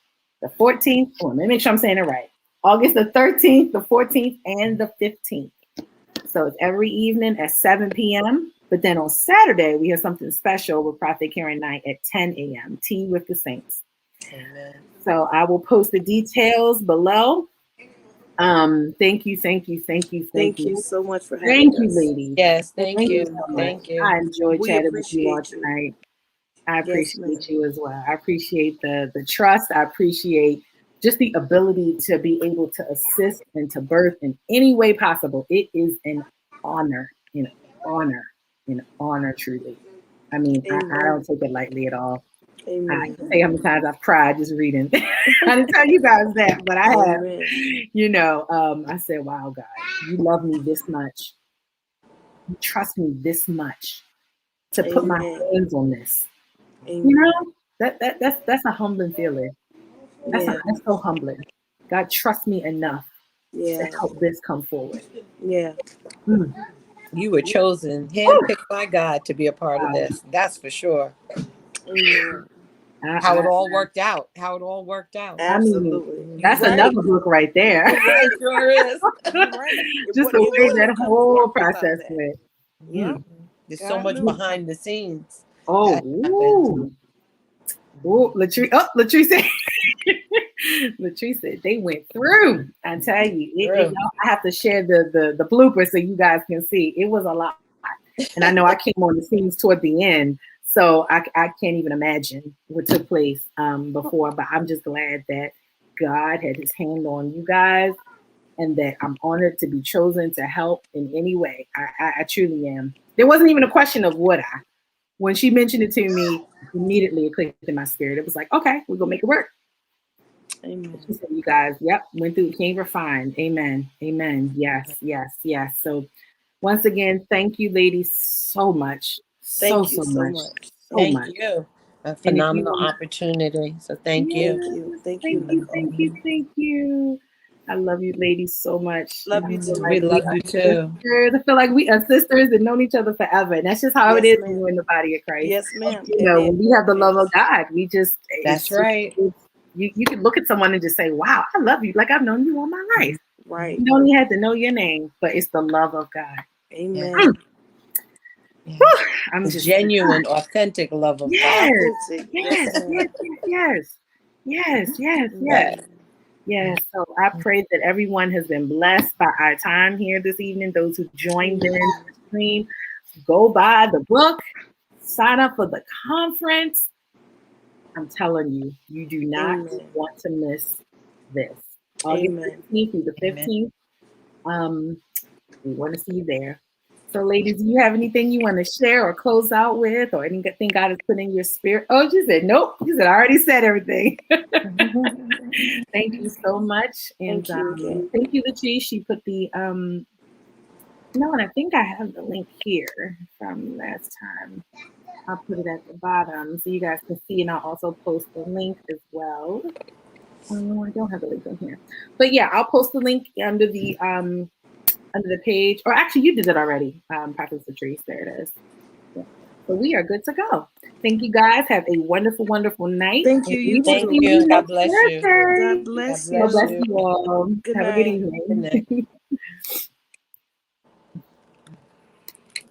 the 14th. Oh, let me make sure I'm saying it right. August the 13th, the 14th, and the 15th. So it's every evening at 7 p.m. But then on Saturday, we have something special with Prophet Karen Knight at 10 a.m. Tea with the Saints. Amen. So I will post the details below. Thank you so much for having us. Thank you, ladies. Yes, thank you. So much. Thank you. I enjoyed We chatting with you all appreciate you. tonight. I appreciate ma'am. you as well. I appreciate the trust. I appreciate just the ability to be able to assist and to birth in any way possible. It is an honor, truly. I mean, I don't take it lightly at all. Amen. I can say how many times I've cried just reading. I didn't tell you guys that, but I have. I said, wow, God, you love me this much. You trust me this much to put my hands on this. Amen. You know, that's a humbling feeling. That's so humbling. God trusts me enough to help this come forward. Yeah. Mm. You were chosen, handpicked by God to be a part of this. That's for sure. Amen. How it all worked out. Absolutely. I mean, that's another book right there. It sure is. Just the way that whole process went. Yeah. There's so much behind the scenes. Oh, ooh, Latrice. Oh, Latrice said. Latrice said they went through. I tell you, I have to share the bloopers so you guys can see. It was a lot, and I know I came on the scenes toward the end, so I can't even imagine what took place before. But I'm just glad that God had His hand on you guys, and that I'm honored to be chosen to help in any way. I truly am. There wasn't even a question of would I. When she mentioned it to me, immediately it clicked in my spirit. It was like, okay, we're gonna make it work. Amen. She said, you guys, went through, came refined. Amen. Yes. So once again, thank you, ladies, so much. Thank you so much. Thank you. A phenomenal opportunity. So thank you. Thank you. I love you, ladies, so much. Love you too. We love you too. I feel like we are sisters and known each other forever. And that's just how it is when we're in the body of Christ. Yes, ma'am. When we have the love of God, we just right. You can look at someone and just say, wow, I love you. Like I've known you all my life. Right. You don't even have to know your name, but it's the love of God. Amen. I'm just genuine, authentic love of God. Yes. So I pray that everyone has been blessed by our time here this evening. Those who joined in the stream, go buy the book, sign up for the conference. I'm telling you, you do not want to miss this. August 15th through the 15th. We want to see you there. So, ladies, do you have anything you want to share or close out with, or anything God has put in your spirit? Oh, she said, nope. She said, I already said everything. Thank you so much. And thank you, Latrice. She put the, and I think I have the link here from last time. I'll put it at the bottom so you guys can see, and I'll also post the link as well. Oh, I don't have the link on here. But yeah, I'll post the link under the page, or actually you did it already, Prophet Latrice. There it is. Yeah. So we are good to go. Thank you guys. Have a wonderful, wonderful night. Thank you. Thank you. God bless you. God bless you. God bless you all. Good Have night. a good evening. Good night.